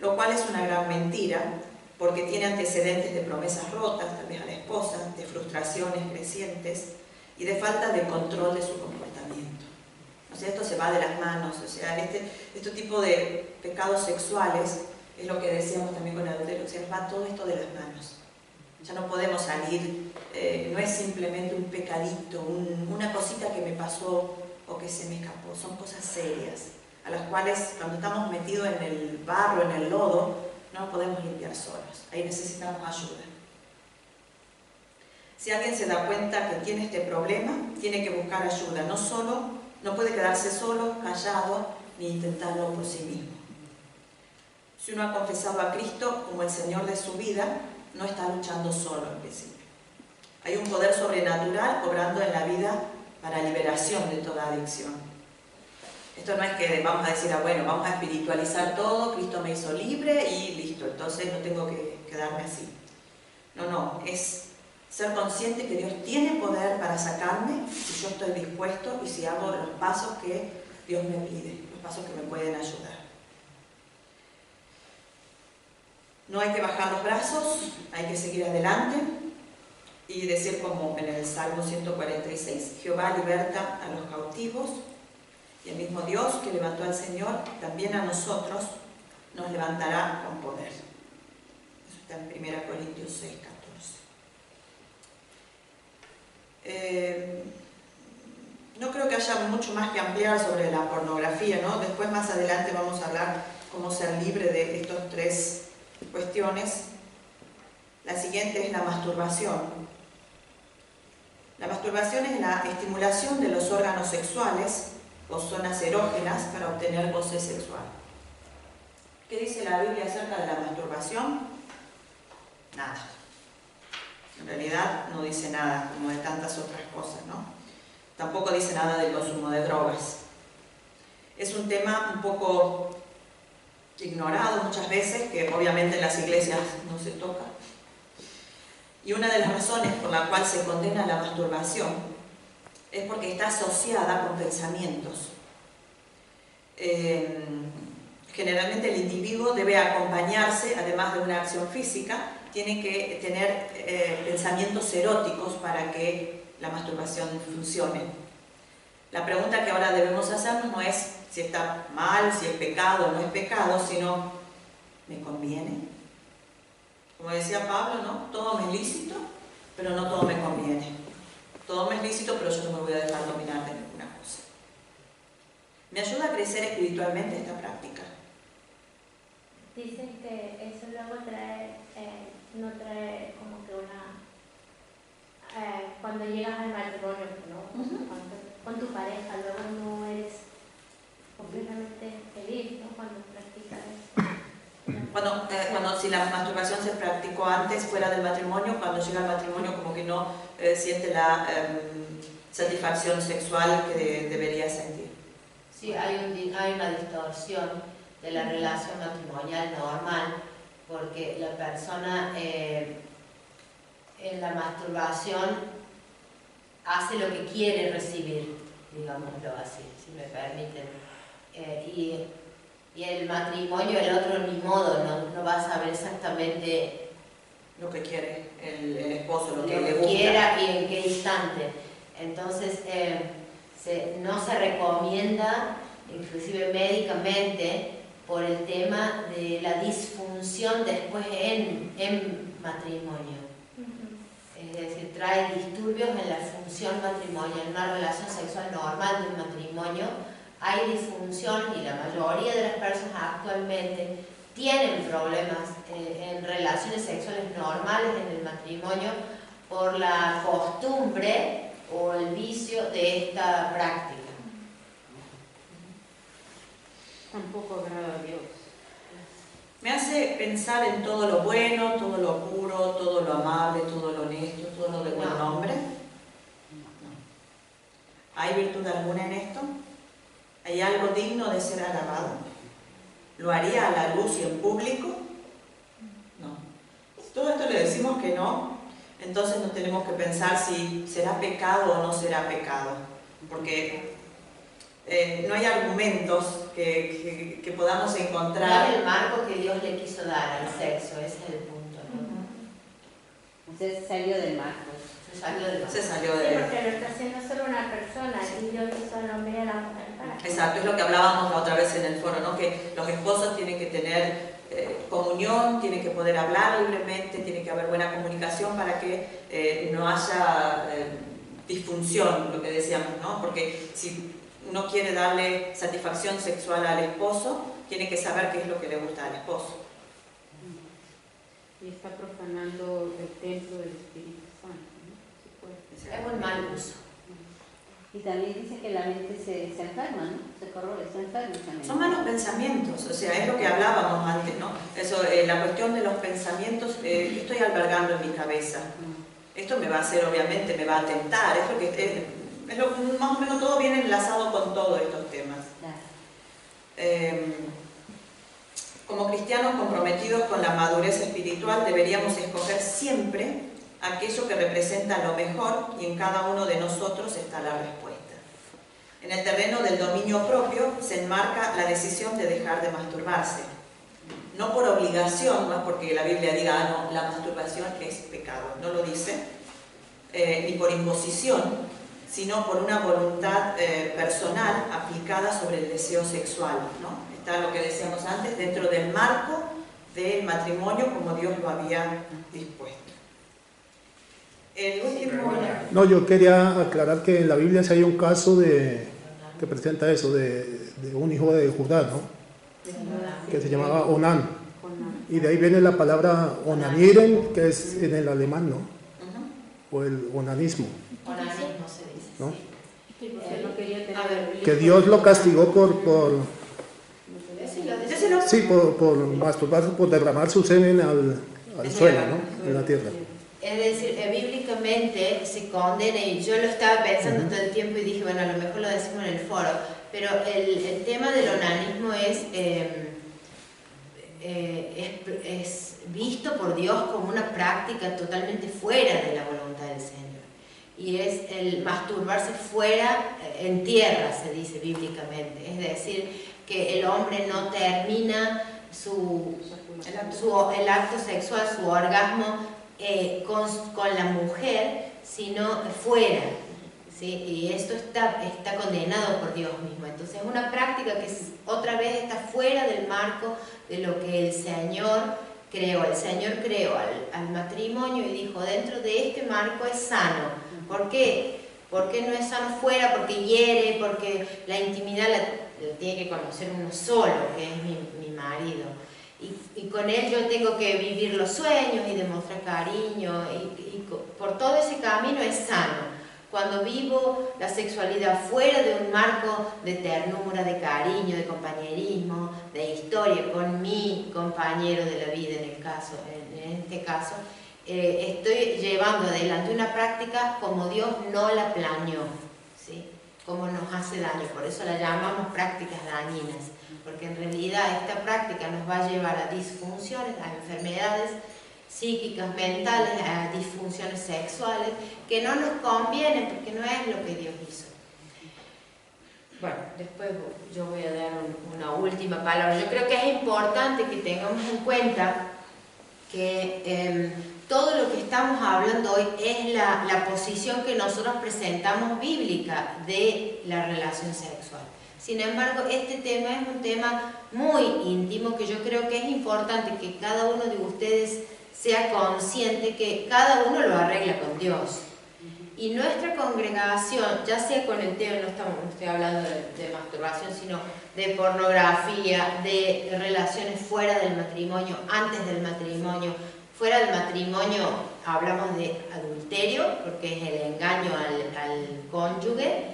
lo cual es una gran mentira, porque tiene antecedentes de promesas rotas, tal vez a la esposa, de frustraciones crecientes y de falta de control de su comportamiento. O sea, esto se va de las manos, o sea, este tipo de pecados sexuales es lo que decíamos también con el adulterio, o sea, va todo esto de las manos. Ya no podemos salir, no es simplemente un pecadito, una cosita que me pasó o que se me escapó, son cosas serias, a las cuales cuando estamos metidos en el barro, en el lodo, no nos podemos limpiar solos, ahí necesitamos ayuda. Si alguien se da cuenta que tiene este problema, tiene que buscar ayuda, no puede quedarse solo, callado, ni intentarlo por sí mismo. Si uno ha confesado a Cristo como el Señor de su vida, no está luchando solo en principio. Hay un poder sobrenatural obrando en la vida para liberación de toda adicción. Esto no es que vamos a decir, bueno, vamos a espiritualizar todo, Cristo me hizo libre y listo, entonces no tengo que quedarme así. No, es ser consciente que Dios tiene poder para sacarme si yo estoy dispuesto y si hago los pasos que Dios me pide, los pasos que me pueden ayudar. No hay que bajar los brazos, hay que seguir adelante y decir como en el Salmo 146, Jehová liberta a los cautivos y el mismo Dios que levantó al Señor, también a nosotros nos levantará con poder. Eso está en 1 Corintios 6:14. No creo que haya mucho más que ampliar sobre la pornografía, ¿no? Después más adelante vamos a hablar cómo ser libre de estos tres cuestiones. La siguiente es la masturbación. La masturbación es la estimulación de los órganos sexuales o zonas erógenas para obtener goce sexual. ¿Qué dice la Biblia acerca de la masturbación? Nada. En realidad no dice nada, como de tantas otras cosas, ¿no? Tampoco dice nada del consumo de drogas. Es un tema un poco ignorado muchas veces, que obviamente en las iglesias no se toca. Y una de las razones por la cual se condena la masturbación es porque está asociada con pensamientos. Generalmente el individuo debe acompañarse, además de una acción física, tiene que tener pensamientos eróticos para que la masturbación funcione. La pregunta que ahora debemos hacernos no es si está mal, si es pecado o no es pecado, sino ¿me conviene? Como decía Pablo, ¿no? Todo me es lícito, pero no todo me conviene. Todo me es lícito, pero yo no me voy a dejar dominar de ninguna cosa. ¿Me ayuda a crecer espiritualmente esta práctica? Dicen que eso luego no trae como que una... cuando llegas al matrimonio, ¿no? Con tu pareja, luego no eres completamente feliz, ¿no? Cuando practicas eso. Si la masturbación se practicó antes, fuera del matrimonio, cuando llega al matrimonio como que no siente la satisfacción sexual que debería sentir. Sí, hay una distorsión de la relación matrimonial normal, porque la persona en la masturbación hace lo que quiere recibir, digámoslo así, si me permiten. Y Y el matrimonio, el otro ni modo, no va a saber exactamente lo que quiere el esposo, lo que le gusta. Quiera y en qué instante. Entonces, no se recomienda, inclusive médicamente, por el tema de la disfunción después en matrimonio. Es decir, trae disturbios en la función matrimonial. En una relación sexual normal de un matrimonio hay disfunción y la mayoría de las personas actualmente tienen problemas en relaciones sexuales normales en el matrimonio por la costumbre o el vicio de esta práctica. Tampoco agrada a Dios. Me hace pensar en todo lo bueno, todo lo puro, todo lo amable, todo lo honesto, todo lo de buen nombre. ¿Hay virtud alguna en esto? ¿Hay algo digno de ser alabado? ¿Lo haría a la luz y en público? No. Si todo esto le decimos que no, entonces no tenemos que pensar si será pecado o no será pecado, porque no hay argumentos que podamos encontrar. No es el marco que Dios le quiso dar al sexo, ese es el punto, ¿no? Entonces salió del marco. Se salió del marco. Se salió Sí, de... porque lo está haciendo solo una persona y Dios hizo al hombre y a la mujer para que... Exacto, es lo que hablábamos la otra vez en el foro, ¿no? Que los esposos tienen que tener comunión, tienen que poder hablar libremente, tiene que haber buena comunicación para que no haya disfunción, lo que decíamos, ¿no? Porque si uno quiere darle satisfacción sexual al esposo, tiene que saber qué es lo que le gusta al esposo. Y está profanando el templo del Espíritu Santo, ¿no? Es un mal uso. Y también dice que la mente se enferma, ¿no? Se corroe, se enferma también. Son malos pensamientos, o sea, es lo que hablábamos antes, ¿no? Eso, la cuestión de los pensamientos, ¿qué estoy albergando en mi cabeza? Esto me va a hacer, obviamente, me va a tentar, más o menos todo viene enlazado con todos estos temas. Como cristianos comprometidos con la madurez espiritual, deberíamos escoger siempre aquello que representa lo mejor, y en cada uno de nosotros está la respuesta. En el terreno del dominio propio se enmarca la decisión de dejar de masturbarse. No por obligación, no es porque la Biblia diga, no, la masturbación es pecado, no lo dice, ni por imposición, sino por una voluntad personal aplicada sobre el deseo sexual, ¿no? Está lo que decíamos antes, dentro del marco del matrimonio como Dios lo había dispuesto. El último... No, yo quería aclarar que en la Biblia sí hay un caso que presenta eso, de un hijo de Judá, ¿no? Que se llamaba Onán. Y de ahí viene la palabra onaniren, que es en el alemán, ¿no? O el onanismo. Onanismo se dice, ¿no? sí. No quería tener Que Dios lo castigó por Sí, por masturbarse, por derramar su semen al suelo, ¿no? En la tierra. Es decir, bíblicamente se condena, y yo lo estaba pensando todo el tiempo y dije, bueno, a lo mejor lo decimos en el foro, pero el tema del onanismo es visto por Dios como una práctica totalmente fuera de la voluntad del Señor. Y es el masturbarse fuera, en tierra se dice bíblicamente, es decir, que el hombre no termina el acto sexual, su orgasmo con la mujer, sino fuera, ¿sí? Y esto está condenado por Dios mismo. Entonces es una práctica que otra vez está fuera del marco de lo que el Señor creó. El Señor creó al matrimonio y dijo, dentro de este marco es sano. ¿Por qué? Porque no es sano fuera, porque hiere, porque la intimidad la tiene que conocer uno solo, que es mi marido. Y con él yo tengo que vivir los sueños y demostrar cariño, y por todo ese camino es sano. Cuando vivo la sexualidad fuera de un marco de ternura, de cariño, de compañerismo, de historia con mi compañero de la vida, en este caso, estoy llevando adelante una práctica como Dios no la planeó, ¿sí? Como nos hace daño, por eso la llamamos prácticas dañinas, porque en realidad esta práctica nos va a llevar a disfunciones, a enfermedades psíquicas, mentales, a disfunciones sexuales, que no nos convienen porque no es lo que Dios hizo. Bueno, después yo voy a dar una última palabra. Yo creo que es importante que tengamos en cuenta que todo lo que estamos hablando hoy es la posición que nosotros presentamos bíblica de la relación sexual. Sin embargo, este tema es un tema muy íntimo que yo creo que es importante que cada uno de ustedes sea consciente que cada uno lo arregla con Dios. Y nuestra congregación, ya sea con el tema, no estoy hablando de masturbación, sino de pornografía, de relaciones fuera del matrimonio, antes del matrimonio. Fuera del matrimonio hablamos de adulterio, porque es el engaño al cónyuge,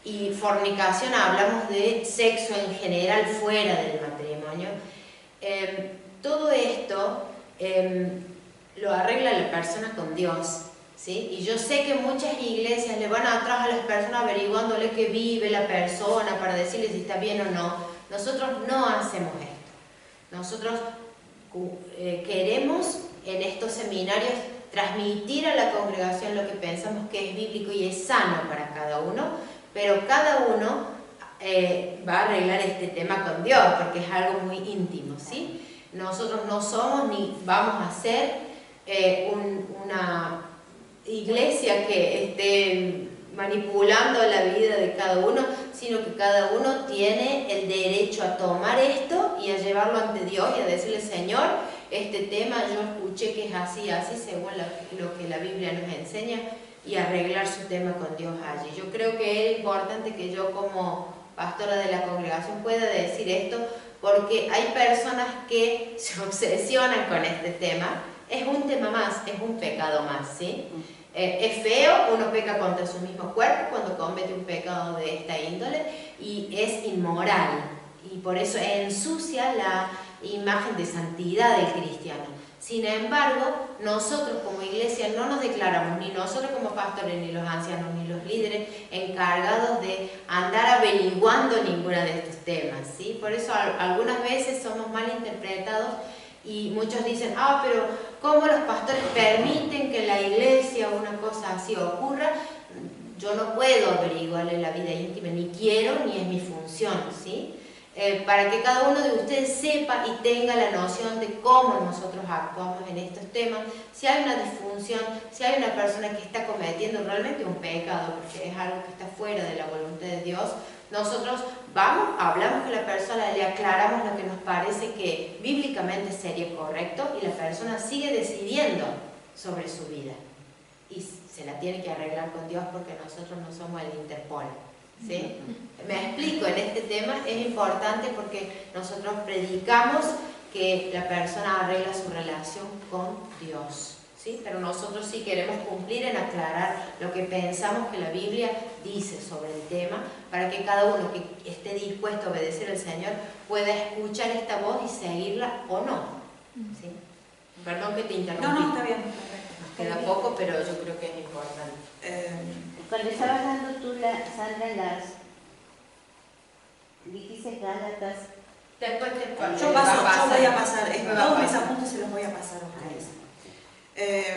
y fornicación hablamos de sexo en general fuera del matrimonio. Todo esto lo arregla la persona con Dios. ¿Sí? Y yo sé que muchas iglesias le van atrás a las personas averiguándole qué vive la persona para decirle si está bien o no. Nosotros no hacemos esto. Nosotros queremos en estos seminarios transmitir a la congregación lo que pensamos que es bíblico y es sano para cada uno, pero cada uno va a arreglar este tema con Dios porque es algo muy íntimo, ¿sí? Nosotros no somos ni vamos a ser una iglesia que esté manipulando la vida de cada uno, sino que cada uno tiene el derecho a tomar esto y a llevarlo ante Dios y a decirle: Señor, este tema yo escuché que es así, así, según lo que la Biblia nos enseña, y arreglar su tema con Dios allí. Yo creo que es importante que yo como pastora de la congregación pueda decir esto, porque hay personas que se obsesionan con este tema. Es un tema más, es un pecado más, ¿sí? Es feo, uno peca contra su mismo cuerpo cuando comete un pecado de esta índole y es inmoral y por eso ensucia la imagen de santidad del cristiano. Sin embargo, nosotros como iglesia no nos declaramos, ni nosotros como pastores, ni los ancianos, ni los líderes, encargados de andar averiguando ninguno de estos temas, ¿sí? Por eso algunas veces somos mal interpretados. Y muchos dicen: ah, pero ¿cómo los pastores permiten que en la iglesia una cosa así ocurra? Yo no puedo averiguarle la vida íntima, ni quiero, ni es mi función, ¿sí? Para que cada uno de ustedes sepa y tenga la noción de cómo nosotros actuamos en estos temas, si hay una disfunción, si hay una persona que está cometiendo realmente un pecado, porque es algo que está fuera de la voluntad de Dios, nosotros vamos, hablamos con la persona, le aclaramos lo que nos parece que bíblicamente sería correcto y la persona sigue decidiendo sobre su vida. Y se la tiene que arreglar con Dios porque nosotros no somos el Interpol, ¿sí? Me explico, en este tema es importante porque nosotros predicamos que la persona arregla su relación con Dios, ¿sí? Pero nosotros sí queremos cumplir en aclarar lo que pensamos que la Biblia dice sobre el tema, para que cada uno que esté dispuesto a obedecer al Señor pueda escuchar esta voz y seguirla o no, ¿sí? Perdón que te interrumpí. No, está bien. Nos queda poco, pero yo creo que es importante. Cuando estabas dando tú, Sandra, dijiste Gálatas. Después yo voy a pasar, todos mis apuntes se los voy a pasar a ustedes.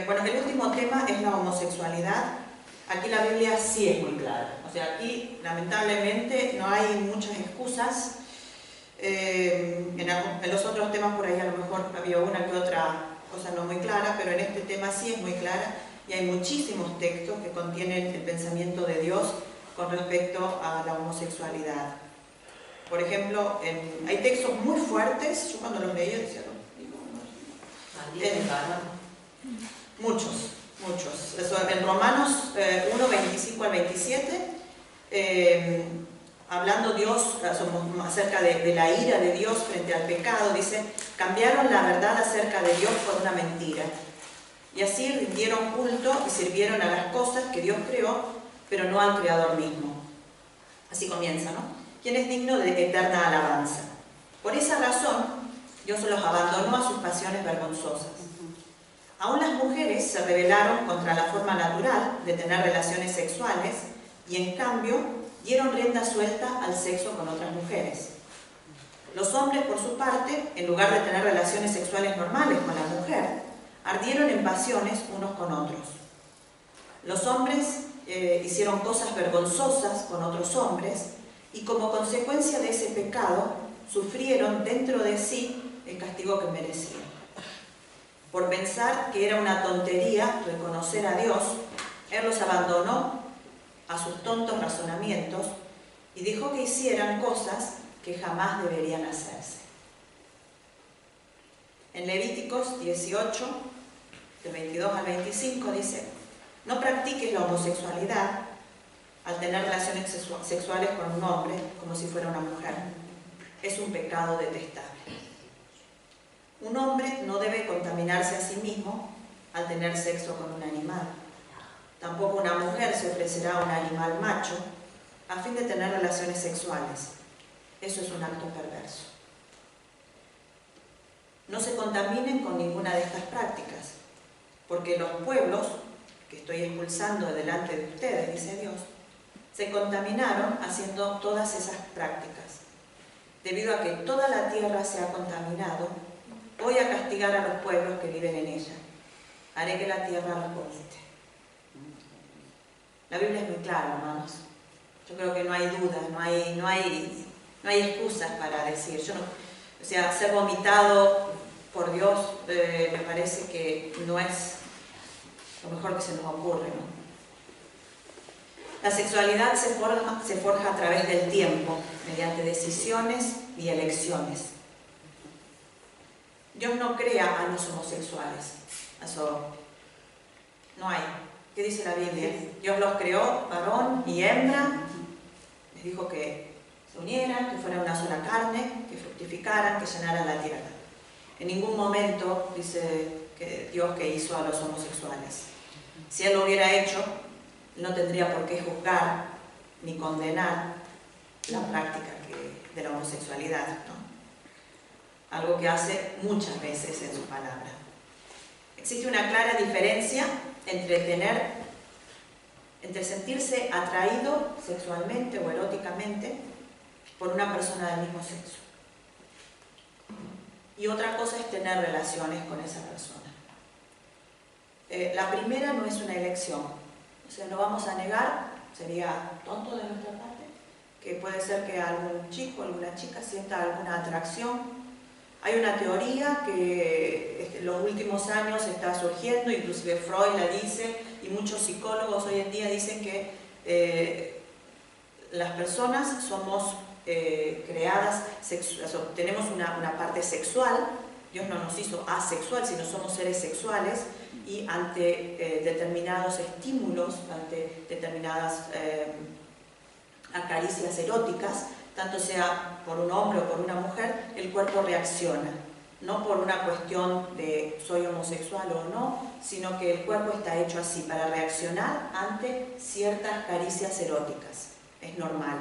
Bueno, el último tema es la homosexualidad. Aquí la Biblia sí es muy clara. O sea, aquí lamentablemente no hay muchas excusas. En los otros temas por ahí a lo mejor había una que otra cosa no muy clara, pero en este tema sí es muy clara y hay muchísimos textos que contienen el pensamiento de Dios con respecto a la homosexualidad. Por ejemplo, hay textos muy fuertes. Yo cuando los leía decía, muchos. Eso, en Romanos 1, 25 al 27, hablando Dios acerca de la ira de Dios frente al pecado, dice: cambiaron la verdad acerca de Dios por una mentira, y así rindieron culto y sirvieron a las cosas que Dios creó, pero no al Creador mismo. Así comienza, ¿no? ¿Quién es digno de eterna alabanza? Por esa razón, Dios los abandonó a sus pasiones vergonzosas. Aún las mujeres se rebelaron contra la forma natural de tener relaciones sexuales y en cambio dieron rienda suelta al sexo con otras mujeres. Los hombres, por su parte, en lugar de tener relaciones sexuales normales con la mujer, ardieron en pasiones unos con otros. Los hombres hicieron cosas vergonzosas con otros hombres y como consecuencia de ese pecado sufrieron dentro de sí el castigo que merecían. Por pensar que era una tontería reconocer a Dios, Él los abandonó a sus tontos razonamientos y dejó que hicieran cosas que jamás deberían hacerse. En Levíticos 18, del 22 al 25, dice: no practiques la homosexualidad al tener relaciones sexuales con un hombre como si fuera una mujer. Es un pecado detestable. Un hombre no debe contaminarse a sí mismo al tener sexo con un animal. Tampoco una mujer se ofrecerá a un animal macho a fin de tener relaciones sexuales. Eso es un acto perverso. No se contaminen con ninguna de estas prácticas, porque los pueblos que estoy expulsando de delante de ustedes, dice Dios, se contaminaron haciendo todas esas prácticas. Debido a que toda la tierra se ha contaminado, voy a castigar a los pueblos que viven en ella. Haré que la tierra los vomite. La Biblia es muy clara, hermanos. Yo creo que no hay dudas, no hay excusas para decir. O sea, ser vomitado por Dios me parece que no es lo mejor que se nos ocurre, ¿no? La sexualidad se forja a través del tiempo, mediante decisiones y elecciones. Dios no crea a los homosexuales. Eso no hay. ¿Qué dice la Biblia? Dios los creó, varón y hembra. Les dijo que se unieran, que fueran una sola carne, que fructificaran, que llenaran la tierra. En ningún momento dice que Dios que hizo a los homosexuales. Si Él lo hubiera hecho, no tendría por qué juzgar ni condenar la práctica de la homosexualidad, ¿no? Algo que hace muchas veces en su palabra. Existe una clara diferencia entre sentirse atraído sexualmente o eróticamente por una persona del mismo sexo. Y otra cosa es tener relaciones con esa persona. La primera no es una elección. O sea, no vamos a negar, sería tonto de nuestra parte, que puede ser que algún chico, alguna chica sienta alguna atracción. Hay una teoría que en los últimos años está surgiendo, inclusive Freud la dice, y muchos psicólogos hoy en día dicen que las personas somos creadas, tenemos una parte sexual. Dios no nos hizo asexual, sino somos seres sexuales, y ante determinados estímulos, ante determinadas acaricias eróticas, tanto sea por un hombre o por una mujer, el cuerpo reacciona. No por una cuestión de soy homosexual o no, sino que el cuerpo está hecho así, para reaccionar ante ciertas caricias eróticas. Es normal.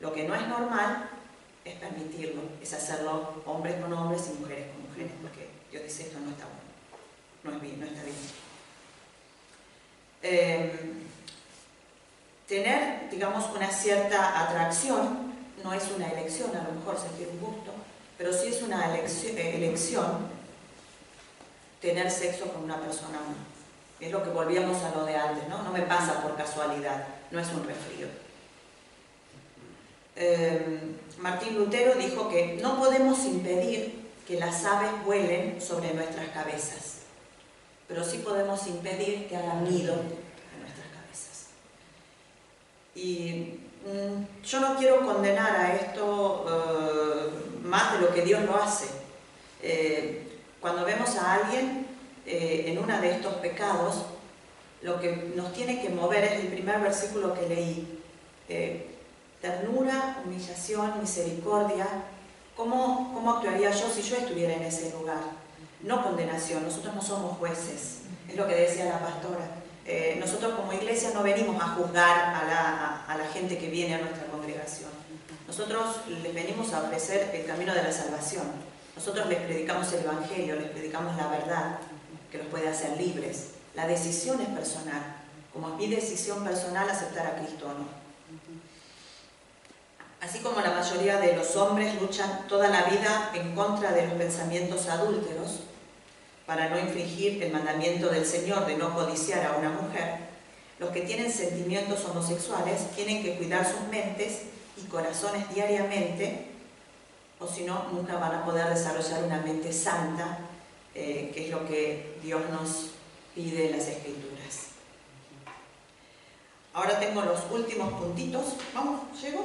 Lo que no es normal es permitirlo, es hacerlo hombres con hombres y mujeres con mujeres, porque Dios dice esto no está bueno, no es bien, no está bien. Tener, digamos, una cierta atracción no es una elección, a lo mejor sentir un gusto, pero sí es una elección tener sexo con una persona o no. Es lo que volvíamos a lo de antes, ¿no? No me pasa por casualidad, no es un resfrío. Martín Lutero dijo que no podemos impedir que las aves vuelen sobre nuestras cabezas, pero sí podemos impedir que hagan nido en nuestras cabezas. Y yo no quiero condenar a esto más de lo que Dios lo hace. Cuando vemos a alguien en uno de estos pecados, lo que nos tiene que mover es el primer versículo que leí. Ternura, humillación, misericordia. ¿Cómo actuaría yo si yo estuviera en ese lugar? No condenación, nosotros no somos jueces, es lo que decía la pastora. Nosotros como iglesia no venimos a juzgar a la gente que viene a nuestra congregación. Nosotros les venimos a ofrecer el camino de la salvación. Nosotros les predicamos el Evangelio, les predicamos la verdad, que los puede hacer libres. La decisión es personal, como es mi decisión personal aceptar a Cristo o no. Así como la mayoría de los hombres luchan toda la vida en contra de los pensamientos adúlteros, para no infringir el mandamiento del Señor de no codiciar a una mujer, los que tienen sentimientos homosexuales tienen que cuidar sus mentes y corazones diariamente, o si no, nunca van a poder desarrollar una mente santa, que es lo que Dios nos pide en las Escrituras. Ahora tengo los últimos puntitos. ¿Vamos? ¿Llego?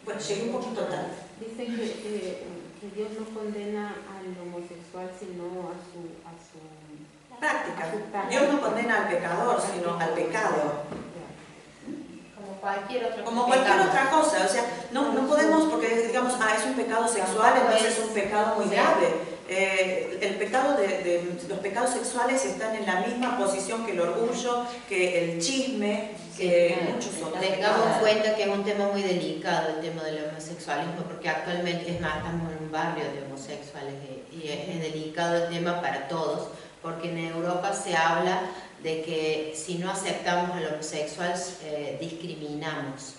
Bueno, llegué un poquito tarde. Dicen que Dios no condena al homosexual, sino a su práctica. Dios no condena al pecador, sino al pecado. Como cualquier otra cosa. O sea, no podemos, porque digamos, es un pecado sexual, entonces es un pecado muy grave. Los pecados sexuales están en la misma posición que el orgullo, que el chisme, que muchos otros. Tengamos en cuenta que es un tema muy delicado el tema del homosexualismo, porque actualmente, es más, estamos en un barrio de homosexuales y es delicado el tema para todos, porque en Europa se habla de que si no aceptamos al homosexual, discriminamos.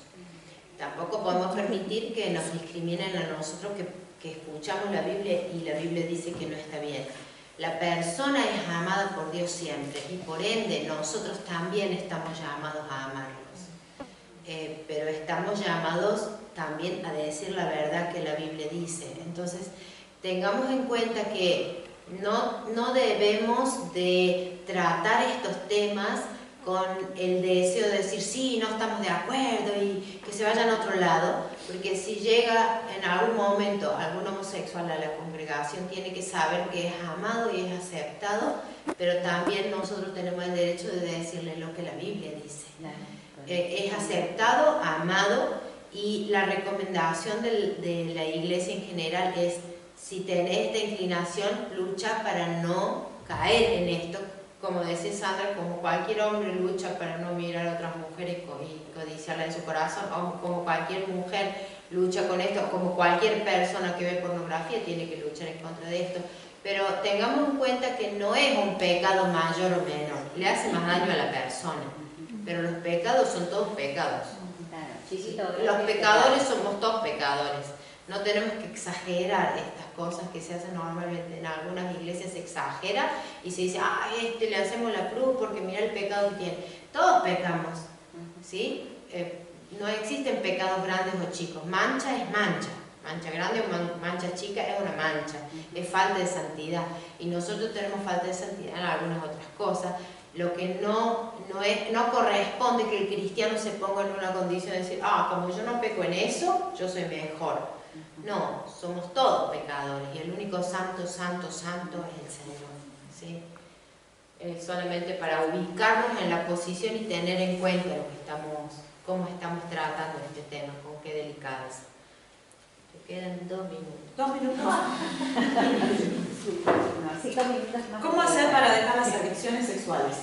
Tampoco podemos permitir que nos discriminen a nosotros que escuchamos la Biblia y la Biblia dice que no está bien. La persona es amada por Dios siempre y por ende nosotros también estamos llamados a amarlos. Pero estamos llamados también a decir la verdad que la Biblia dice. Entonces, tengamos en cuenta que no debemos de tratar estos temas con el deseo de decir sí, no estamos de acuerdo y que se vayan a otro lado, porque si llega en algún momento algún homosexual a la congregación, tiene que saber que es amado y es aceptado, pero también nosotros tenemos el derecho de decirle lo que la Biblia dice. Es aceptado, amado, y la recomendación de la iglesia en general es: si tenés esta inclinación, lucha para no caer en esto. Como decía Sandra, como cualquier hombre lucha para no mirar a otras mujeres y codiciarla en su corazón, o como cualquier mujer lucha con esto, como cualquier persona que ve pornografía tiene que luchar en contra de esto. Pero tengamos en cuenta que no es un pecado mayor o menor, le hace más daño a la persona, pero los pecados son todos pecados. Los pecadores somos todos pecadores. No tenemos que exagerar estas cosas que se hacen normalmente. En algunas iglesias se exagera y se dice, le hacemos la cruz porque mira el pecado que tiene. Todos pecamos, ¿sí? No existen pecados grandes o chicos. Mancha es mancha. Mancha grande o mancha chica es una mancha. Es falta de santidad. Y nosotros tenemos falta de santidad en algunas otras cosas. Lo que no corresponde que el cristiano se ponga en una condición de decir, como yo no peco en eso, yo soy mejor. No, somos todos pecadores y el único santo, santo, santo es el Señor, ¿sí? Solamente para ubicarnos en la posición y tener en cuenta cómo estamos tratando este tema, con qué delicadeza. Te quedan 2 minutos. 2 minutos. No, 5 minutos más. ¿Cómo hacer para dejar las adicciones sexuales?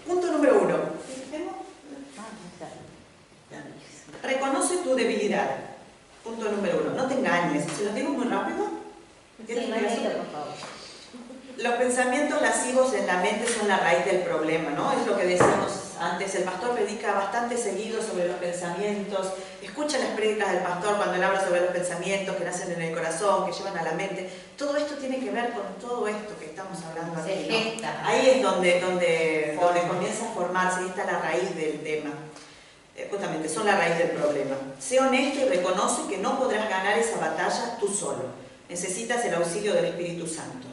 Punto número 1. Reconoce tu debilidad. Punto número 1. No te engañes. ¿Se los digo muy rápido? Sí, por favor. Los pensamientos lascivos en la mente son la raíz del problema, ¿no? Es lo que decíamos antes. El pastor predica bastante seguido sobre los pensamientos. Escucha las prédicas del pastor cuando él habla sobre los pensamientos que nacen en el corazón, que llevan a la mente. Todo esto tiene que ver con todo esto que estamos hablando aquí, ¿no? Ahí es donde comienza a formarse, y está la raíz del tema. Justamente, son la raíz del problema. Sé honesto y reconoce que no podrás ganar esa batalla tú solo. Necesitas el auxilio del Espíritu Santo.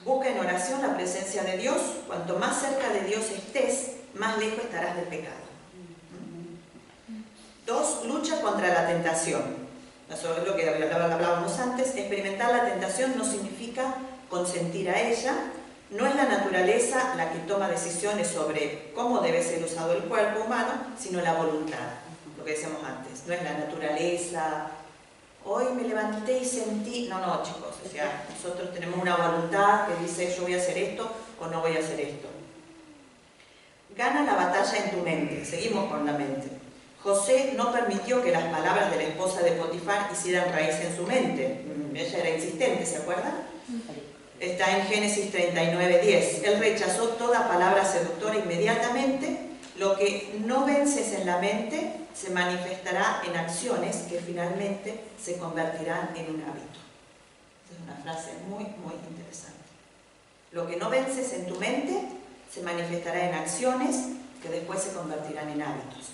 Busca en oración la presencia de Dios. Cuanto más cerca de Dios estés, más lejos estarás del pecado. 2. Lucha contra la tentación. Eso es lo que hablábamos antes. Experimentar la tentación no significa consentir a ella. No es la naturaleza la que toma decisiones sobre cómo debe ser usado el cuerpo humano, sino la voluntad, lo que decíamos antes. No es la naturaleza, hoy me levanté y sentí... No, chicos, o sea, nosotros tenemos una voluntad que dice yo voy a hacer esto o no voy a hacer esto. Gana la batalla en tu mente, seguimos con la mente. José no permitió que las palabras de la esposa de Potifar hicieran raíz en su mente. Ella era insistente, ¿se acuerdan? Está en Génesis 39:10. Él rechazó toda palabra seductora inmediatamente. Lo que no vences en la mente se manifestará en acciones que finalmente se convertirán en un hábito. Esa es una frase muy, muy interesante. Lo que no vences en tu mente, se manifestará en acciones que después se convertirán en hábitos.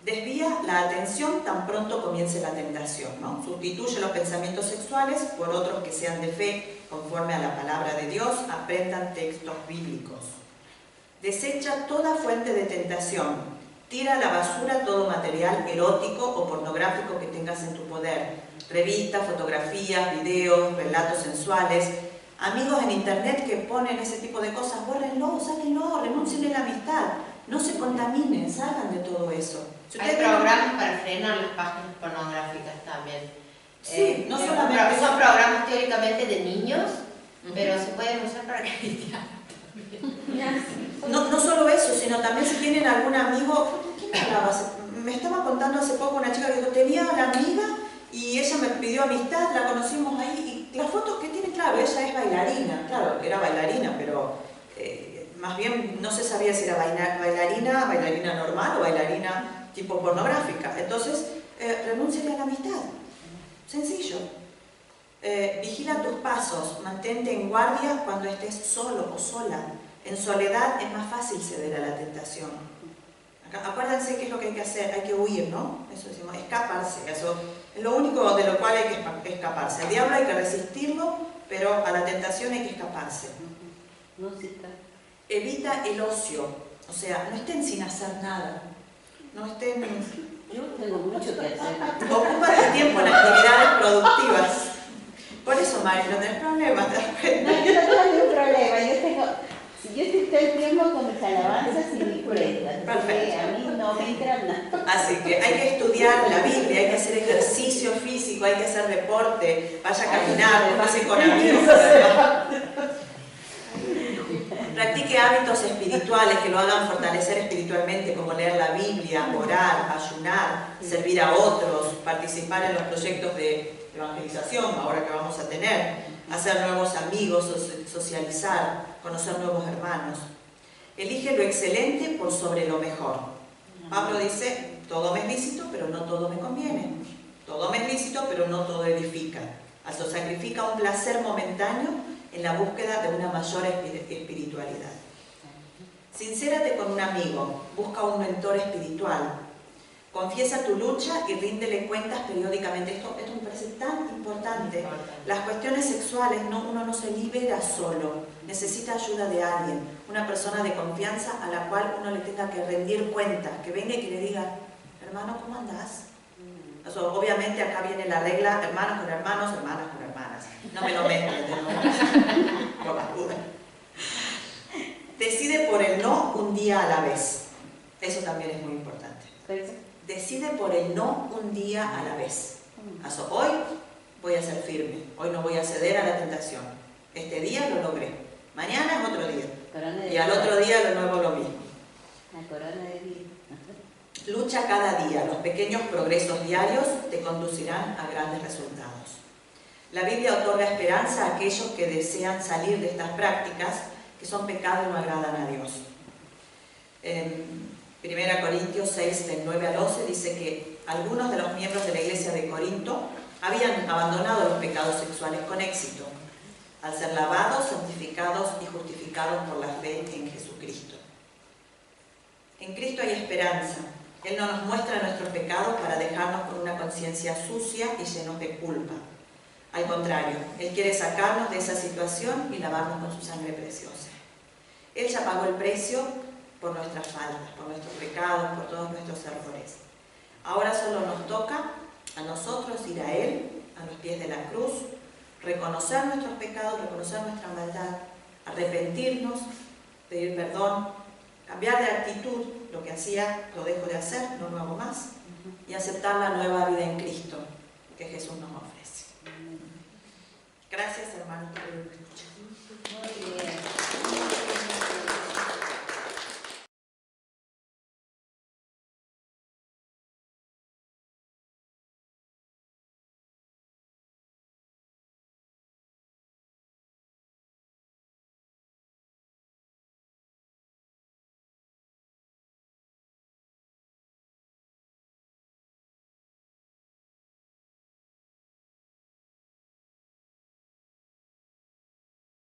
Desvía la atención tan pronto comience la tentación, ¿no? Sustituye los pensamientos sexuales por otros que sean de fe, conforme a la palabra de Dios, aprendan textos bíblicos. Desecha toda fuente de tentación, tira a la basura todo material erótico o pornográfico que tengas en tu poder, revistas, fotografías, videos, relatos sensuales. Amigos en internet que ponen ese tipo de cosas, bórrenlo, sáquenlo, renuncien a la amistad, no se contaminen, salgan de todo eso. Si hay programas para frenar las páginas pornográficas también. Sí, no solamente son programas teóricamente de niños, pero se pueden usar para cristianos también. No solo eso, sino también si tienen algún amigo. ¿Quién me hablaba? Me estaba contando hace poco una chica que dijo, tenía una amiga y ella me pidió amistad, la conocimos ahí, y las fotos que tiene, claro, ella es bailarina, claro, era bailarina, pero más bien no se sabía si era bailarina normal o bailarina tipo pornográfica. Entonces, renúnciale a la amistad. Sencillo. Vigila tus pasos, mantente en guardia cuando estés solo o sola. En soledad es más fácil ceder a la tentación. Acuérdense qué es lo que hay que hacer, hay que huir, ¿no? Eso decimos, escaparse. Eso es lo único de lo cual hay que escaparse. Al diablo hay que resistirlo, pero a la tentación hay que escaparse. Evita el ocio, o sea, no estén sin hacer nada. No estén... Yo tengo mucho que hacer. Ocupa tu tiempo en actividades productivas. Por eso, Mari, no tenés problemas. No, yo no tengo un problema. Yo estoy todo el tiempo con mis alabanzas y mis prendas. Perfecto. A mí no me entra nada. Así que hay que estudiar la Biblia, hay que hacer ejercicio físico, hay que hacer deporte, vaya a caminar, pase con amigos. Practique hábitos espirituales que lo hagan fortalecer espiritualmente, como leer la Biblia, orar, ayunar, servir a otros, participar en los proyectos de evangelización, ahora que vamos a tener, hacer nuevos amigos, socializar, conocer nuevos hermanos. Elige lo excelente por sobre lo mejor. Pablo dice, todo me es lícito, pero no todo me conviene. Todo me es lícito, pero no todo edifica. Eso sacrifica un placer momentáneo en la búsqueda de una mayor espiritualidad. Sincérate con un amigo, busca un mentor espiritual. Confiesa tu lucha y ríndele cuentas periódicamente. Esto me parece tan importante. Las cuestiones sexuales, uno no se libera solo, necesita ayuda de alguien, una persona de confianza a la cual uno le tenga que rendir cuentas, que venga y que le diga, hermano, ¿cómo andás? Eso, obviamente acá viene la regla, hermanos con hermanos, hermanas con hermanas. No me lo mezclen de nuevo. Decide por el no un día a la vez. Eso también es muy importante. Decide por el no un día a la vez. Hoy voy a ser firme, hoy no voy a ceder a la tentación. Este día lo logré, mañana es otro día. Y al otro día de nuevo lo mismo. La corona de vida. Lucha cada día, los pequeños progresos diarios te conducirán a grandes resultados. La Biblia otorga esperanza a aquellos que desean salir de estas prácticas que son pecado y no agradan a Dios. En 1 Corintios 6, del 9 al 11, dice que algunos de los miembros de la iglesia de Corinto habían abandonado los pecados sexuales con éxito, al ser lavados, santificados y justificados por la fe en Jesucristo. En Cristo hay esperanza. Él no nos muestra nuestros pecados para dejarnos con una conciencia sucia y llenos de culpa. Al contrario, Él quiere sacarnos de esa situación y lavarnos con su sangre preciosa. Él ya pagó el precio por nuestras faltas, por nuestros pecados, por todos nuestros errores. Ahora solo nos toca a nosotros ir a Él, a los pies de la cruz, reconocer nuestros pecados, reconocer nuestra maldad, arrepentirnos, pedir perdón, cambiar de actitud, lo que hacía lo dejo de hacer, no lo hago más, y aceptar la nueva vida en Cristo que Jesús nos ofrece. Gracias, hermanos, por el escuchar.